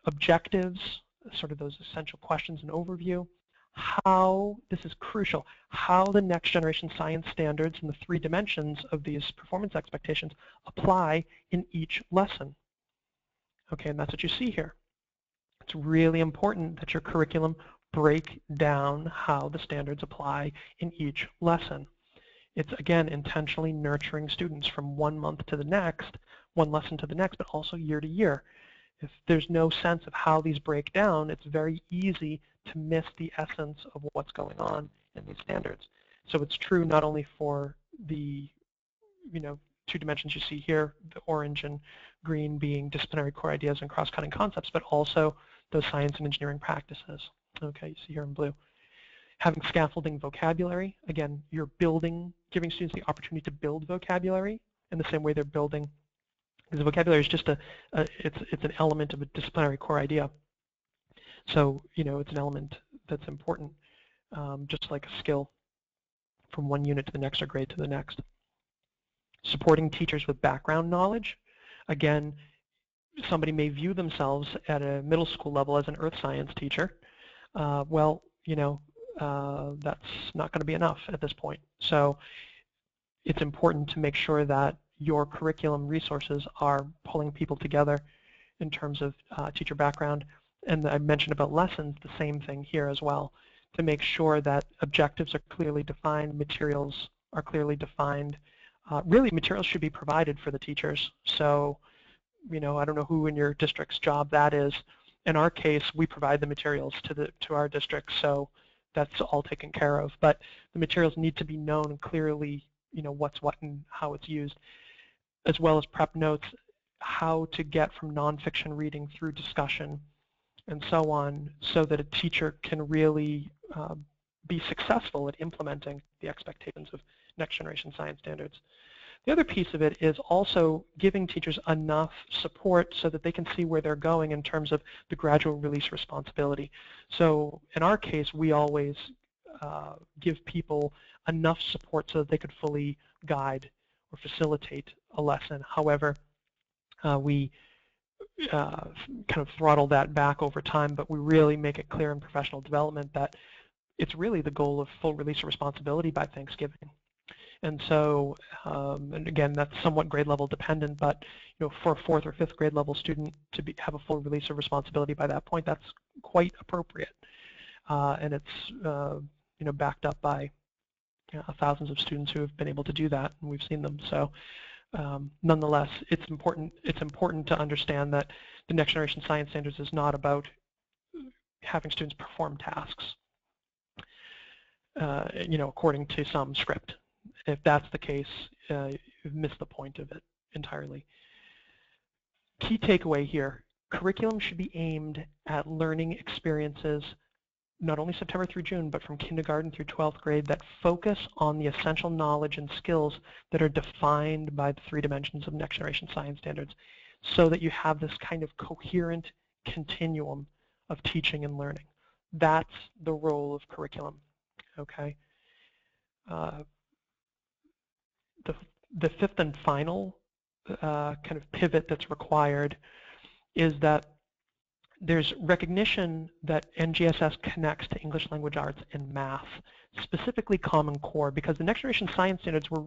objectives, sort of those essential questions and overview, how, this is crucial, how the next generation science standards and the three dimensions of these performance expectations apply in each lesson. Okay, and that's what you see here. It's really important that your curriculum break down how the standards apply in each lesson. It's, again, intentionally nurturing students from 1 month to the next, one lesson to the next, but also year to year. If there's no sense of how these break down, it's very easy to miss the essence of what's going on in these standards. So it's true not only for the, two dimensions you see here, the orange and green being disciplinary core ideas and cross-cutting concepts, but also those science and engineering practices. Okay, you see here in blue. Having scaffolding vocabulary, again, you're giving students the opportunity to build vocabulary in the same way they're building, because vocabulary is just it's an element of a disciplinary core idea. So, it's an element that's important, just like a skill from one unit to the next or grade to the next. Supporting teachers with background knowledge. Again, somebody may view themselves at a middle school level as an earth science teacher. Well, that's not going to be enough at this point. So it's important to make sure that your curriculum resources are pulling people together in terms of teacher background. And I mentioned about lessons, the same thing here as well, to make sure that objectives are clearly defined, materials are clearly defined. Really, materials should be provided for the teachers. So, I don't know who in your district's job that is. In our case, we provide the materials to our district, so that's all taken care of. But the materials need to be known clearly, what's what and how it's used, as well as prep notes, how to get from nonfiction reading through discussion and so on, so that a teacher can really be successful at implementing the expectations of next generation science standards. The other piece of it is also giving teachers enough support so that they can see where they're going in terms of the gradual release responsibility. So in our case, we always give people enough support so that they could fully guide or facilitate a lesson. However, we kind of throttle that back over time, but we really make it clear in professional development that it's really the goal of full release of responsibility by Thanksgiving. And so, and again, that's somewhat grade level dependent, but for a 4th or 5th grade level student to have a full release of responsibility by that point, that's quite appropriate. And it's backed up by thousands of students who have been able to do that, and we've seen them. So nonetheless, it's important to understand that the next generation science standards is not about having students perform tasks, according to some script. If that's the case, you've missed the point of it entirely. Key takeaway here, curriculum should be aimed at learning experiences not only September through June, but from kindergarten through 12th grade that focus on the essential knowledge and skills that are defined by the 3 dimensions of next generation science standards, so that you have this kind of coherent continuum of teaching and learning. That's the role of curriculum, okay? The 5th and final kind of pivot that's required is that there's recognition that NGSS connects to English language arts and math, specifically Common Core, because the next generation science standards were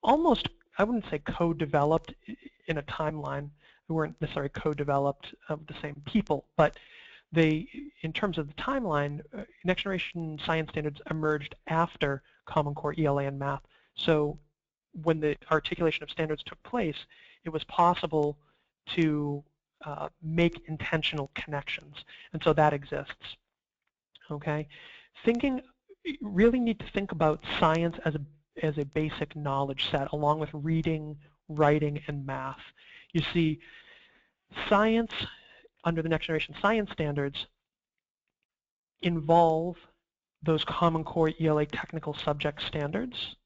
almost, I wouldn't say co-developed in a timeline. They weren't necessarily co-developed of the same people, but in terms of the timeline, next generation science standards emerged after Common Core, ELA, and Math. So when the articulation of standards took place, it was possible to make intentional connections, and so that exists. Okay, really need to think about science as a basic knowledge set, along with reading, writing, and math. You see, science under the next generation science standards involve those Common Core ELA technical subject standards.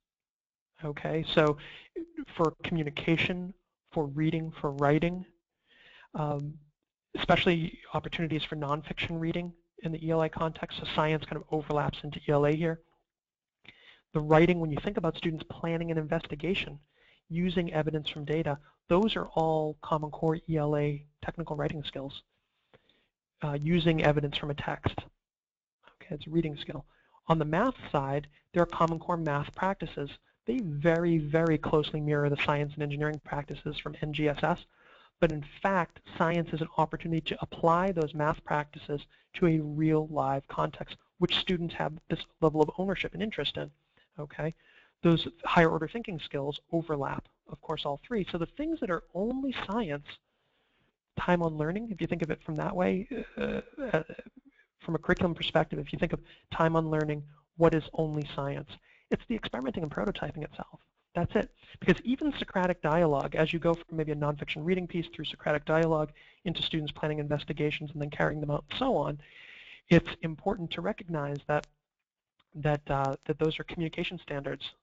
Okay, so for communication, for reading, for writing, especially opportunities for nonfiction reading in the ELA context, so science kind of overlaps into ELA here. The writing, when you think about students planning an investigation, using evidence from data, those are all Common Core ELA technical writing skills. Using evidence from a text, okay, it's a reading skill. On the math side, there are Common Core math practices. They very, very closely mirror the science and engineering practices from NGSS, but in fact, science is an opportunity to apply those math practices to a real live context, which students have this level of ownership and interest in, okay? Those higher order thinking skills overlap, of course, all three. So the things that are only science, time on learning, if you think of it from that way, from a curriculum perspective, if you think of time on learning, what is only science? It's the experimenting and prototyping itself. That's it. Because even Socratic dialogue, as you go from maybe a nonfiction reading piece through Socratic dialogue into students planning investigations and then carrying them out and so on, it's important to recognize that those are communication standards.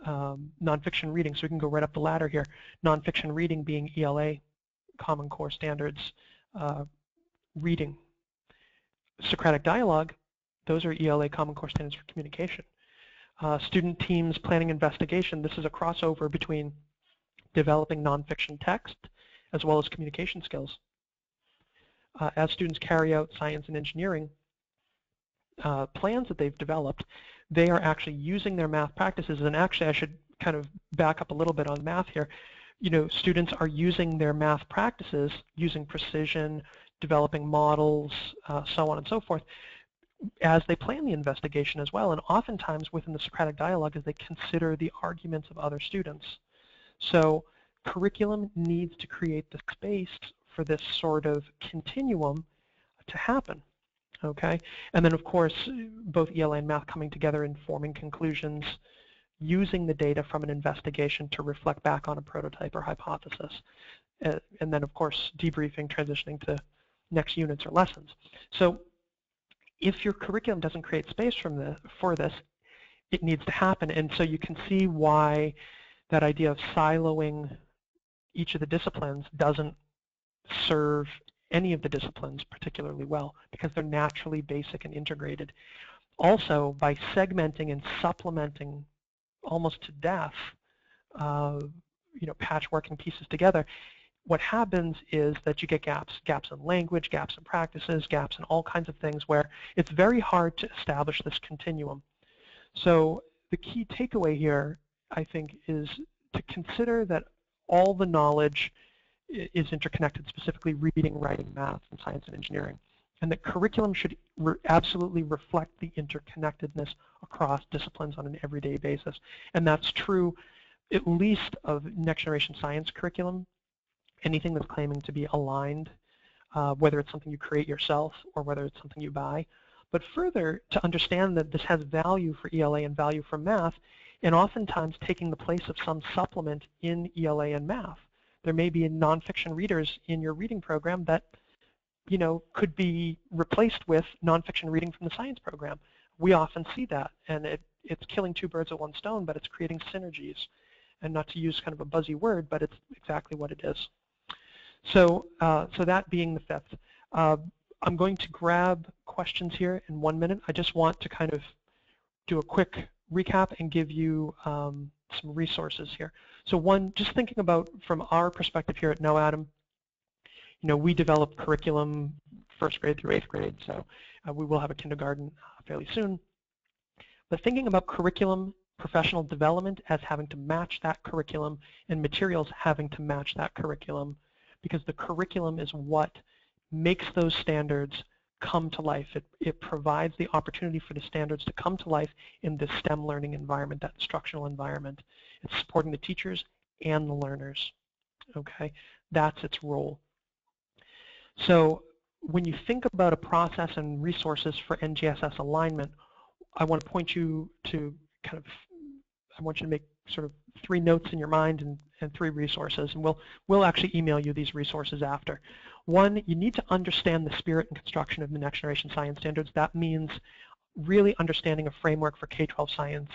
Nonfiction reading, so we can go right up the ladder here. Nonfiction reading being ELA, Common Core standards, reading. Socratic dialogue, those are ELA Common Core standards for communication. Student teams planning investigation, this is a crossover between developing nonfiction text as well as communication skills. As students carry out science and engineering plans that they've developed, they are actually using their math practices, and actually I should kind of back up a little bit on math here. You know, students are using their math practices, using precision, developing models, so on and so forth, as they plan the investigation as well, and oftentimes within the Socratic dialogue as they consider the arguments of other students. So curriculum needs to create the space for this sort of continuum to happen, okay? And then of course, both ELA and math coming together and forming conclusions, using the data from an investigation to reflect back on a prototype or hypothesis. And then of course, debriefing, transitioning to next units or lessons. So if your curriculum doesn't create space for this, it needs to happen. And so you can see why that idea of siloing each of the disciplines doesn't serve any of the disciplines particularly well, because they're naturally basic and integrated. Also, by segmenting and supplementing almost to death, you know, patchworking pieces together, what happens is that you get gaps in language, gaps in practices, gaps in all kinds of things where it's very hard to establish this continuum. So the key takeaway here, I think, is to consider that all the knowledge is interconnected, specifically reading, writing, math, and science and engineering, and that curriculum should absolutely reflect the interconnectedness across disciplines on an everyday basis. And that's true at least of next generation science curriculum. Anything that's claiming to be aligned, whether it's something you create yourself or whether it's something you buy. But further, to understand that this has value for ELA and value for math, and oftentimes taking the place of some supplement in ELA and math. There may be nonfiction readers in your reading program that, you know, could be replaced with nonfiction reading from the science program. We often see that, and it's killing two birds with one stone, but it's creating synergies. And not to use kind of a buzzy word, but it's exactly what it is. So, so that being the fifth, I'm going to grab questions here in 1 minute. I just want to kind of do a quick recap and give you some resources here. So one, just thinking about from our perspective here at KnowAtom, you know, we develop curriculum 1st grade through 8th grade, so we will have a kindergarten fairly soon. But thinking about curriculum, professional development as having to match that curriculum, and materials having to match that curriculum, because the curriculum is what makes those standards come to life. It provides the opportunity for the standards to come to life in this STEM learning environment, that instructional environment. It's supporting the teachers and the learners. Okay, that's its role. So when you think about a process and resources for NGSS alignment, I want to point you to I want you to make sort of 3 notes in your mind and 3 resources, and we'll actually email you these resources after. 1, you need to understand the spirit and construction of the Next Generation Science Standards. That means really understanding a framework for K-12 science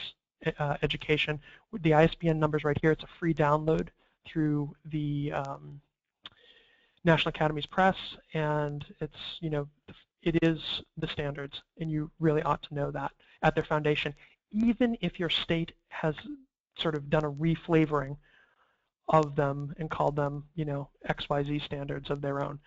education. The ISBN number's right here. It's a free download through the National Academies Press, and it's, it is the standards, and you really ought to know that at their foundation. Even if your state has sort of done a reflavoring of them and called them, XYZ standards of their own,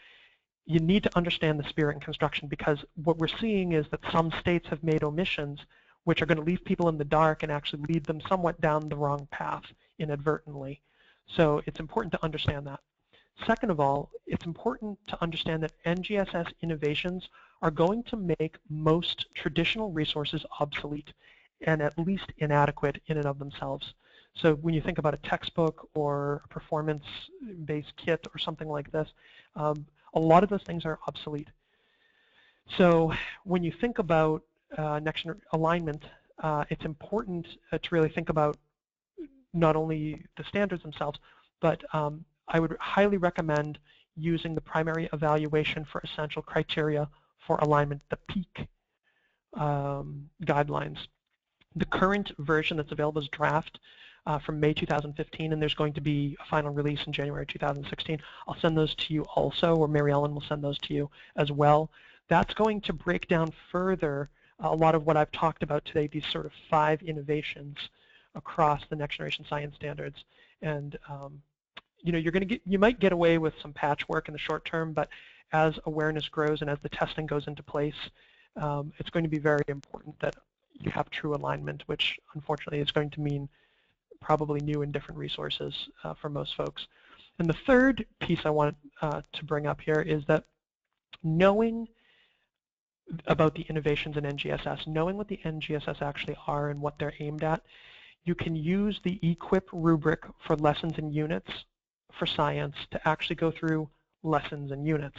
you need to understand the spirit and construction, because what we're seeing is that some states have made omissions which are going to leave people in the dark and actually lead them somewhat down the wrong path inadvertently. So it's important to understand that. Second of all, it's important to understand that NGSS innovations are going to make most traditional resources obsolete and at least inadequate in and of themselves. So when you think about a textbook or a performance-based kit or something like this, a lot of those things are obsolete. So when you think about next alignment, it's important to really think about not only the standards themselves, but I would highly recommend using the primary evaluation for essential criteria for alignment, the PEAK guidelines. The current version that's available is draft from May 2015, and there's going to be a final release in January 2016. I'll send those to you also, or Mary Ellen will send those to you as well. That's going to break down further a lot of what I've talked about today, these sort of 5 innovations across the Next Generation Science Standards. And you might get away with some patchwork in the short term, but as awareness grows and as the testing goes into place, it's going to be very important that you have true alignment, which unfortunately is going to mean probably new and different resources for most folks. And the third piece I want to bring up here is that knowing about the innovations in NGSS, knowing what the NGSS actually are and what they're aimed at, you can use the EQUIP rubric for lessons and units for science to actually go through lessons and units.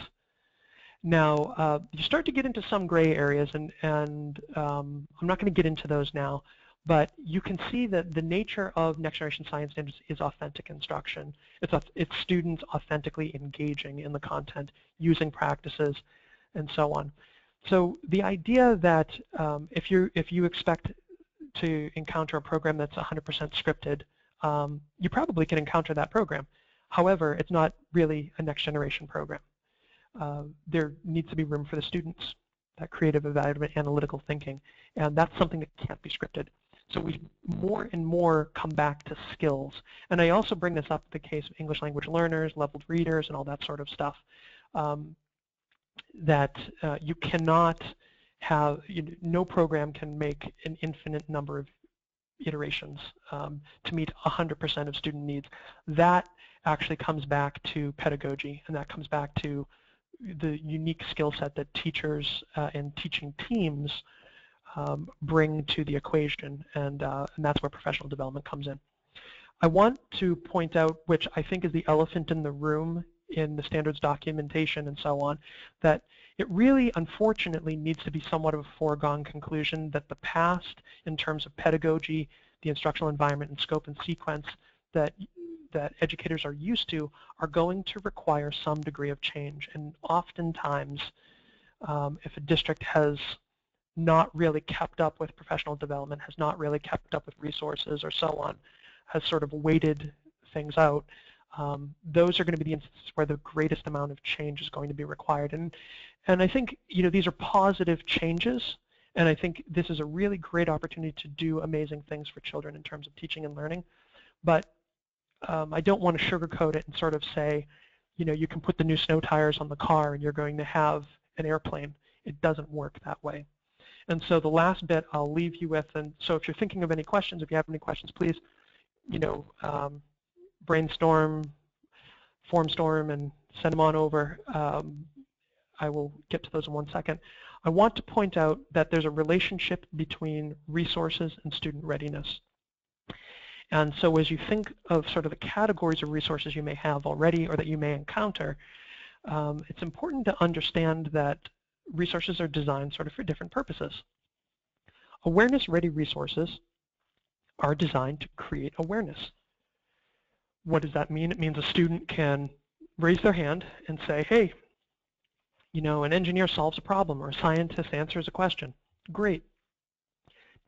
Now, you start to get into some gray areas, and I'm not going to get into those now, but you can see that the nature of Next Generation Science Standards is authentic instruction. It's students authentically engaging in the content, using practices, and so on. So the idea that if you expect to encounter a program that's 100% scripted, you probably can encounter that program. However, it's not really a next generation program. There needs to be room for the students, that creative, evaluative, analytical thinking, and that's something that can't be scripted. So we more and more come back to skills. And I also bring this up in the case of English language learners, leveled readers, and all that sort of stuff, that you cannot have, no program can make an infinite number of iterations to meet 100% of student needs. That actually comes back to pedagogy, and that comes back to the unique skill set that teachers and teaching teams bring to the equation, and that's where professional development comes in. I want to point out, which I think is the elephant in the room in the standards documentation and so on, that it really, unfortunately, needs to be somewhat of a foregone conclusion that the past, in terms of pedagogy, the instructional environment, and scope and sequence that educators are used to, are going to require some degree of change. And oftentimes, if a district has not really kept up with professional development, has not really kept up with resources or so on, has sort of waited things out, those are going to be the instances where the greatest amount of change is going to be required. And I think these are positive changes, and I think this is a really great opportunity to do amazing things for children in terms of teaching and learning. But I don't want to sugarcoat it and sort of say, you can put the new snow tires on the car and you're going to have an airplane. It doesn't work that way. And so the last bit I'll leave you with, and so if you're thinking of any questions, if you have any questions, please, brainstorm, formstorm, and send them on over. I will get to those in one second. I want to point out that there's a relationship between resources and student readiness. And so as you think of sort of the categories of resources you may have already or that you may encounter, it's important to understand that resources are designed sort of for different purposes. Awareness-ready resources are designed to create awareness. What does that mean? It means a student can raise their hand and say, hey, you know, an engineer solves a problem or a scientist answers a question. Great.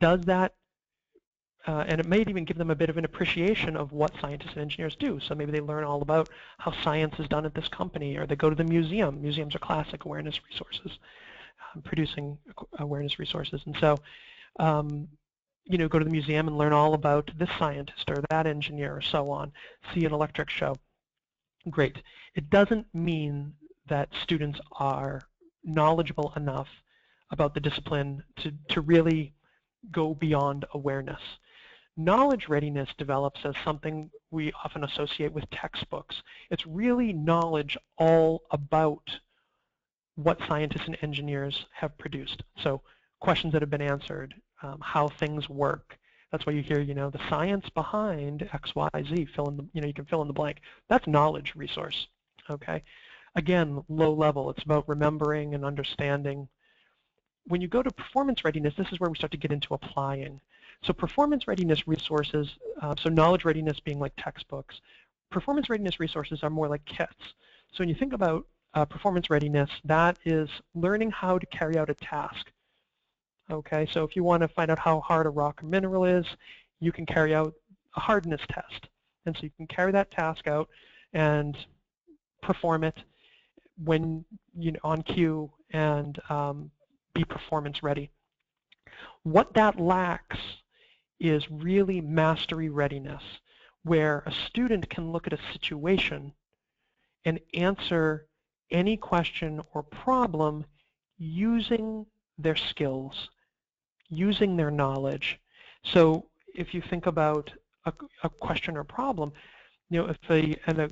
Does that, and it may even give them a bit of an appreciation of what scientists and engineers do. So maybe they learn all about how science is done at this company, or they go to the museum. Museums are classic awareness resources, producing awareness resources. And so, you know, go to the museum and learn all about this scientist or that engineer or so on. See an electric show. Great. It doesn't mean that students are knowledgeable enough about the discipline to really go beyond awareness. Knowledge readiness develops as something we often associate with textbooks. It's really knowledge all about what scientists and engineers have produced. So questions that have been answered, how things work. That's why you hear, you know, the science behind X, Y, Z. Fill in the, you know, you can fill in the blank. That's knowledge resource. Okay. Again, low level. It's about remembering and understanding. When you go to performance readiness, this is where we start to get into applying. So performance readiness resources, so knowledge readiness being like textbooks, performance readiness resources are more like kits. So when you think about performance readiness, that is learning how to carry out a task. Okay, so if you want to find out how hard a rock or mineral is, you can carry out a hardness test. And so you can carry that task out and perform it when, you know, on cue and be performance ready. What that lacks is really mastery readiness, where a student can look at a situation and answer any question or problem using their skills, using their knowledge. So if you think about a question or problem, you know,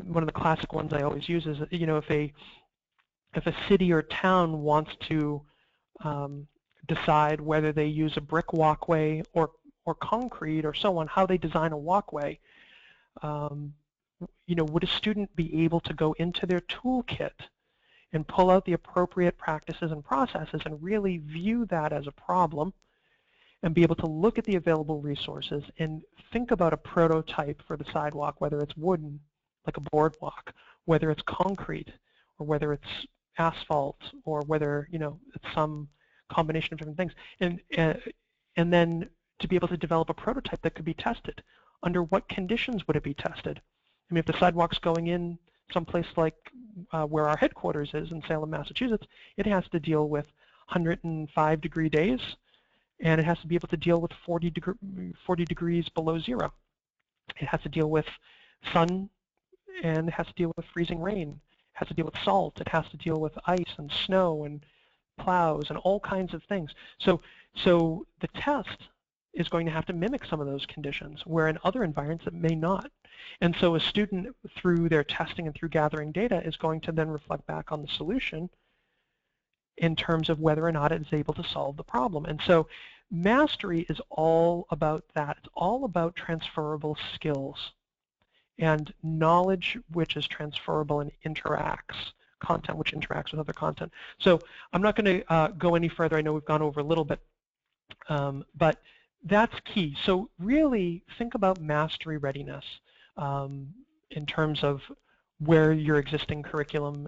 one of the classic ones I always use is, you know, if a city or town wants to decide whether they use a brick walkway or concrete or so on, how they design a walkway, you know, would a student be able to go into their toolkit and pull out the appropriate practices and processes and really view that as a problem and be able to look at the available resources and think about a prototype for the sidewalk, whether it's wooden, like a boardwalk, whether it's concrete, or whether it's asphalt, or whether, you know, it's some combination of different things, and then to be able to develop a prototype that could be tested. Under what conditions would it be tested? I mean, if the sidewalk's going in someplace like where our headquarters is in Salem, Massachusetts, it has to deal with 105-degree days, and it has to be able to deal with 40 degrees below zero. It has to deal with sun, and it has to deal with freezing rain. It has to deal with salt. It has to deal with ice and snow and plows and all kinds of things. So the test is going to have to mimic some of those conditions, where in other environments it may not. And so a student, through their testing and through gathering data, is going to then reflect back on the solution in terms of whether or not it is able to solve the problem. And so mastery is all about that. It's all about transferable skills and knowledge which is transferable and interacts, content which interacts with other content. So I'm not going to go any further. I know we've gone over a little bit, but that's key. So really think about mastery readiness in terms of where your existing curriculum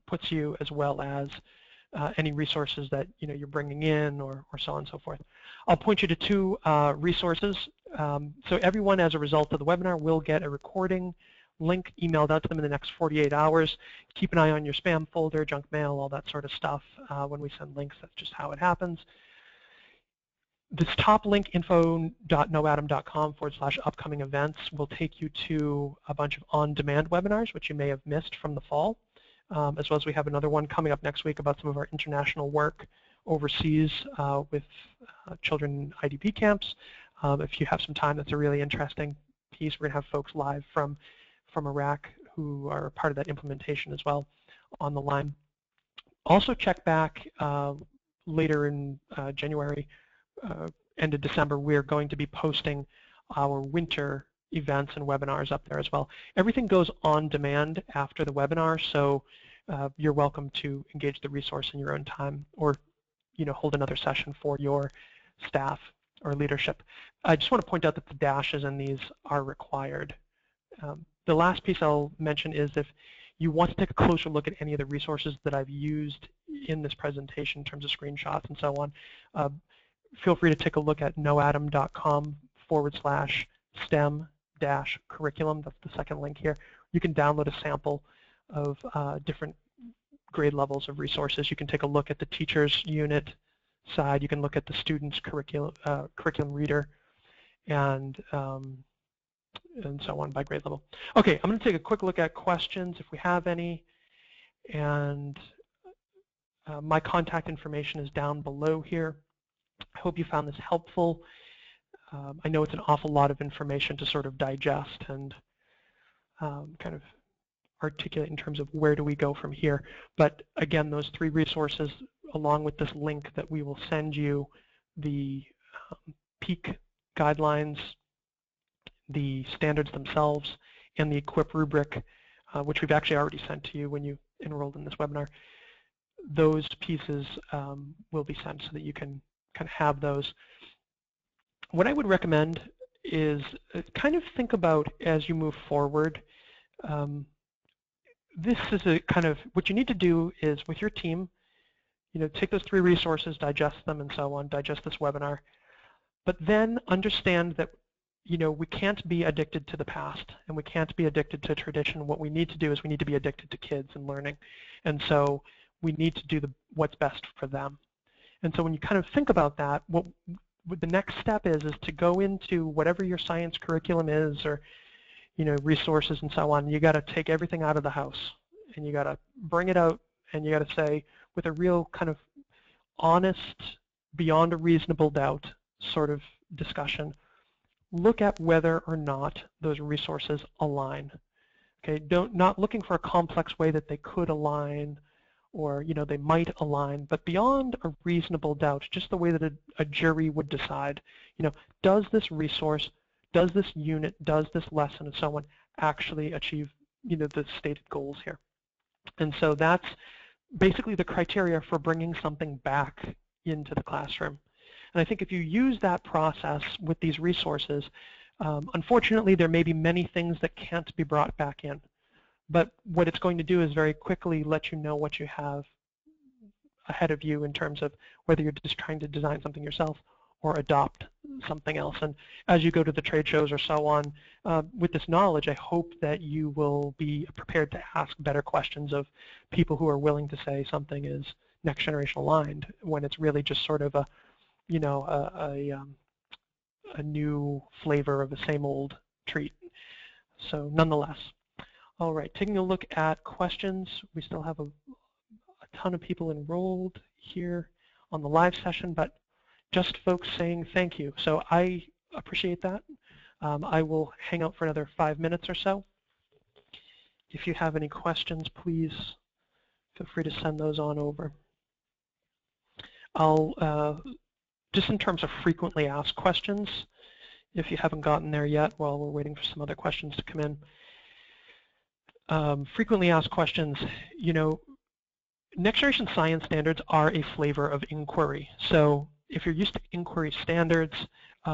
puts you, as well as any resources that you're bringing in, or so on and so forth. I'll point you to two resources. So everyone, as a result of the webinar, will get a recording link emailed out to them in the next 48 hours. Keep an eye on your spam folder, junk mail, all that sort of stuff. When we send links, that's just how it happens. This top link, info.knowatom.com/upcoming events, will take you to a bunch of on-demand webinars, which you may have missed from the fall, as well as we have another one coming up next week about some of our international work overseas with children in IDP camps. If you have some time, that's a really interesting piece. We're going to have folks live from Iraq who are part of that implementation as well on the line. Also check back later in January, end of December. We're going to be posting our winter events and webinars up there as well. Everything goes on demand after the webinar, so you're welcome to engage the resource in your own time, or hold another session for your staff or leadership. I just want to point out that the dashes in these are required. The last piece I'll mention is if you want to take a closer look at any of the resources that I've used in this presentation in terms of screenshots and so on, feel free to take a look at KnowAtom.com/STEM-curriculum. That's the second link here. You can download a sample of different grade levels of resources. You can take a look at the teacher's unit side. You can look at the student's curriculum reader, and so on by grade level. Okay, I'm going to take a quick look at questions if we have any, and my contact information is down below here. I hope you found this helpful. I know it's an awful lot of information to sort of digest and kind of articulate in terms of where do we go from here. But again, those 3 resources, along with this link that we will send you, the peak guidelines, the standards themselves, and the equip rubric, which we've actually already sent to you when you enrolled in this webinar. Those pieces will be sent so that you can kind of have those. What I would recommend is kind of think about as you move forward. This is a kind of, what you need to do is with your team, take those 3 resources, digest them and so on, digest this webinar, but then understand that we can't be addicted to the past, and we can't be addicted to tradition. What we need to do is we need to be addicted to kids and learning, and so we need to do what's best for them. And so when you kind of think about that, what the next step is to go into whatever your science curriculum is, or resources and so on. You got to take everything out of the house, and you got to bring it out, and you got to say, with a real kind of honest, beyond a reasonable doubt sort of discussion, look at whether or not those resources align. Okay, not looking for a complex way that they could align, or they might align, but beyond a reasonable doubt, just the way that a jury would decide. Does this resource, does this unit, does this lesson, and so on actually achieve the stated goals here? And so that's basically the criteria for bringing something back into the classroom. And I think if you use that process with these resources, unfortunately there may be many things that can't be brought back in. But what it's going to do is very quickly let you know what you have ahead of you in terms of whether you're just trying to design something yourself or adopt something else. And as you go to the trade shows or so on, with this knowledge, I hope that you will be prepared to ask better questions of people who are willing to say something is next generation aligned, when it's really just sort of a new flavor of the same old treat. So nonetheless. All right, taking a look at questions. We still have a ton of people enrolled here on the live session, but just folks saying thank you. So I appreciate that. I will hang out for another 5 minutes or so. If you have any questions, please feel free to send those on over. I'll, just in terms of frequently asked questions, if you haven't gotten there yet while we're waiting for some other questions to come in. Frequently asked questions, next generation science standards are a flavor of inquiry. So if you're used to inquiry standards,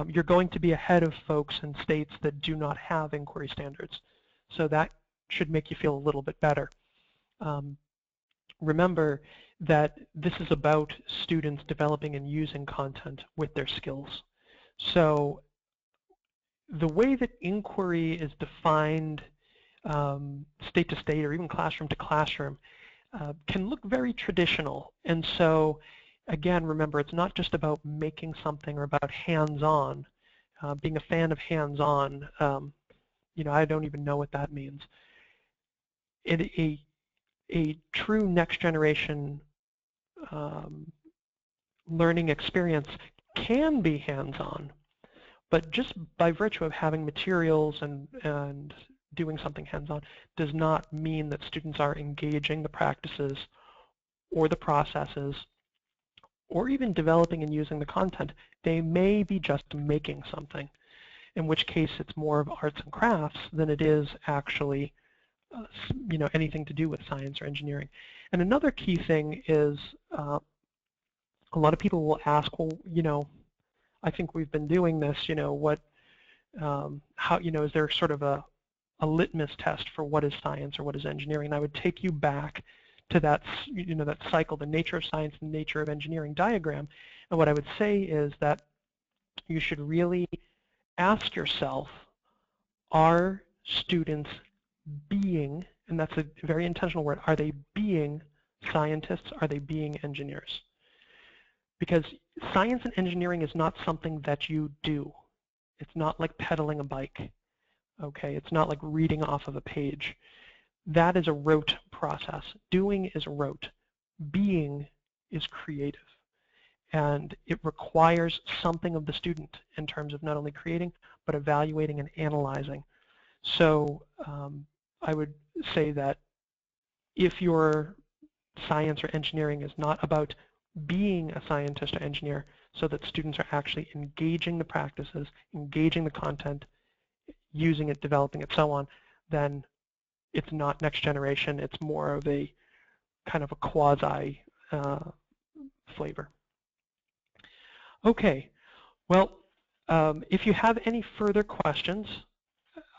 you're going to be ahead of folks in states that do not have inquiry standards. So that should make you feel a little bit better. Remember that this is about students developing and using content with their skills. So the way that inquiry is defined state to state or even classroom to classroom can look very traditional. And so again, remember, it's not just about making something or about hands-on. Being a fan of hands-on, I don't even know what that means. A true next generation learning experience can be hands-on, but just by virtue of having materials and doing something hands-on does not mean that students are engaging the practices or the processes, or even developing and using the content. They may be just making something, in which case it's more of arts and crafts than it is actually anything to do with science or engineering. And another key thing is a lot of people will ask, well, I think we've been doing this, what, how, is there sort of a litmus test for what is science or what is engineering? And I would take you back to that, that cycle, the nature of science and nature of engineering diagram. And what I would say is that you should really ask yourself, are students being, and that's a very intentional word, are they being scientists? Are they being engineers? Because science and engineering is not something that you do. It's not like pedaling a bike. Okay, it's not like reading off of a page. That is a rote process. Doing is rote. Being is creative. And it requires something of the student in terms of not only creating, but evaluating and analyzing. So I would say that if your science or engineering is not about being a scientist or engineer, so that students are actually engaging the practices, engaging the content, using it, developing it, so on, then it's not next generation. It's more of a kind of a quasi flavor. Okay, well, if you have any further questions,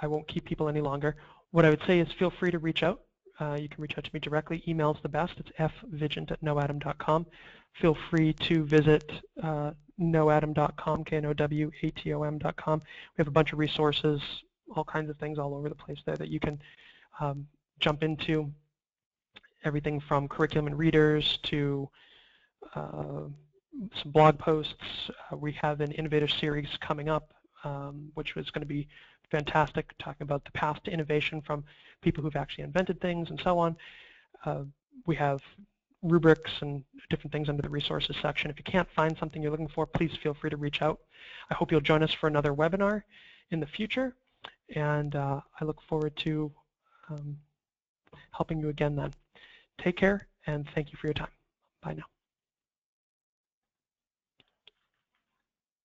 I won't keep people any longer. What I would say is feel free to reach out. You can reach out to me directly. Email's the best. It's fvigent@knowatom.com. Feel free to visit knowatom.com, KNOWATOM.com. We have a bunch of resources, all kinds of things all over the place there that you can jump into. Everything from curriculum and readers to some blog posts. We have an innovative series coming up, which is going to be fantastic, talking about the path to innovation from people who've actually invented things and so on. We have rubrics and different things under the resources section. If you can't find something you're looking for, please feel free to reach out. I hope you'll join us for another webinar in the future, and I look forward to helping you again then. Take care, and thank you for your time. Bye now.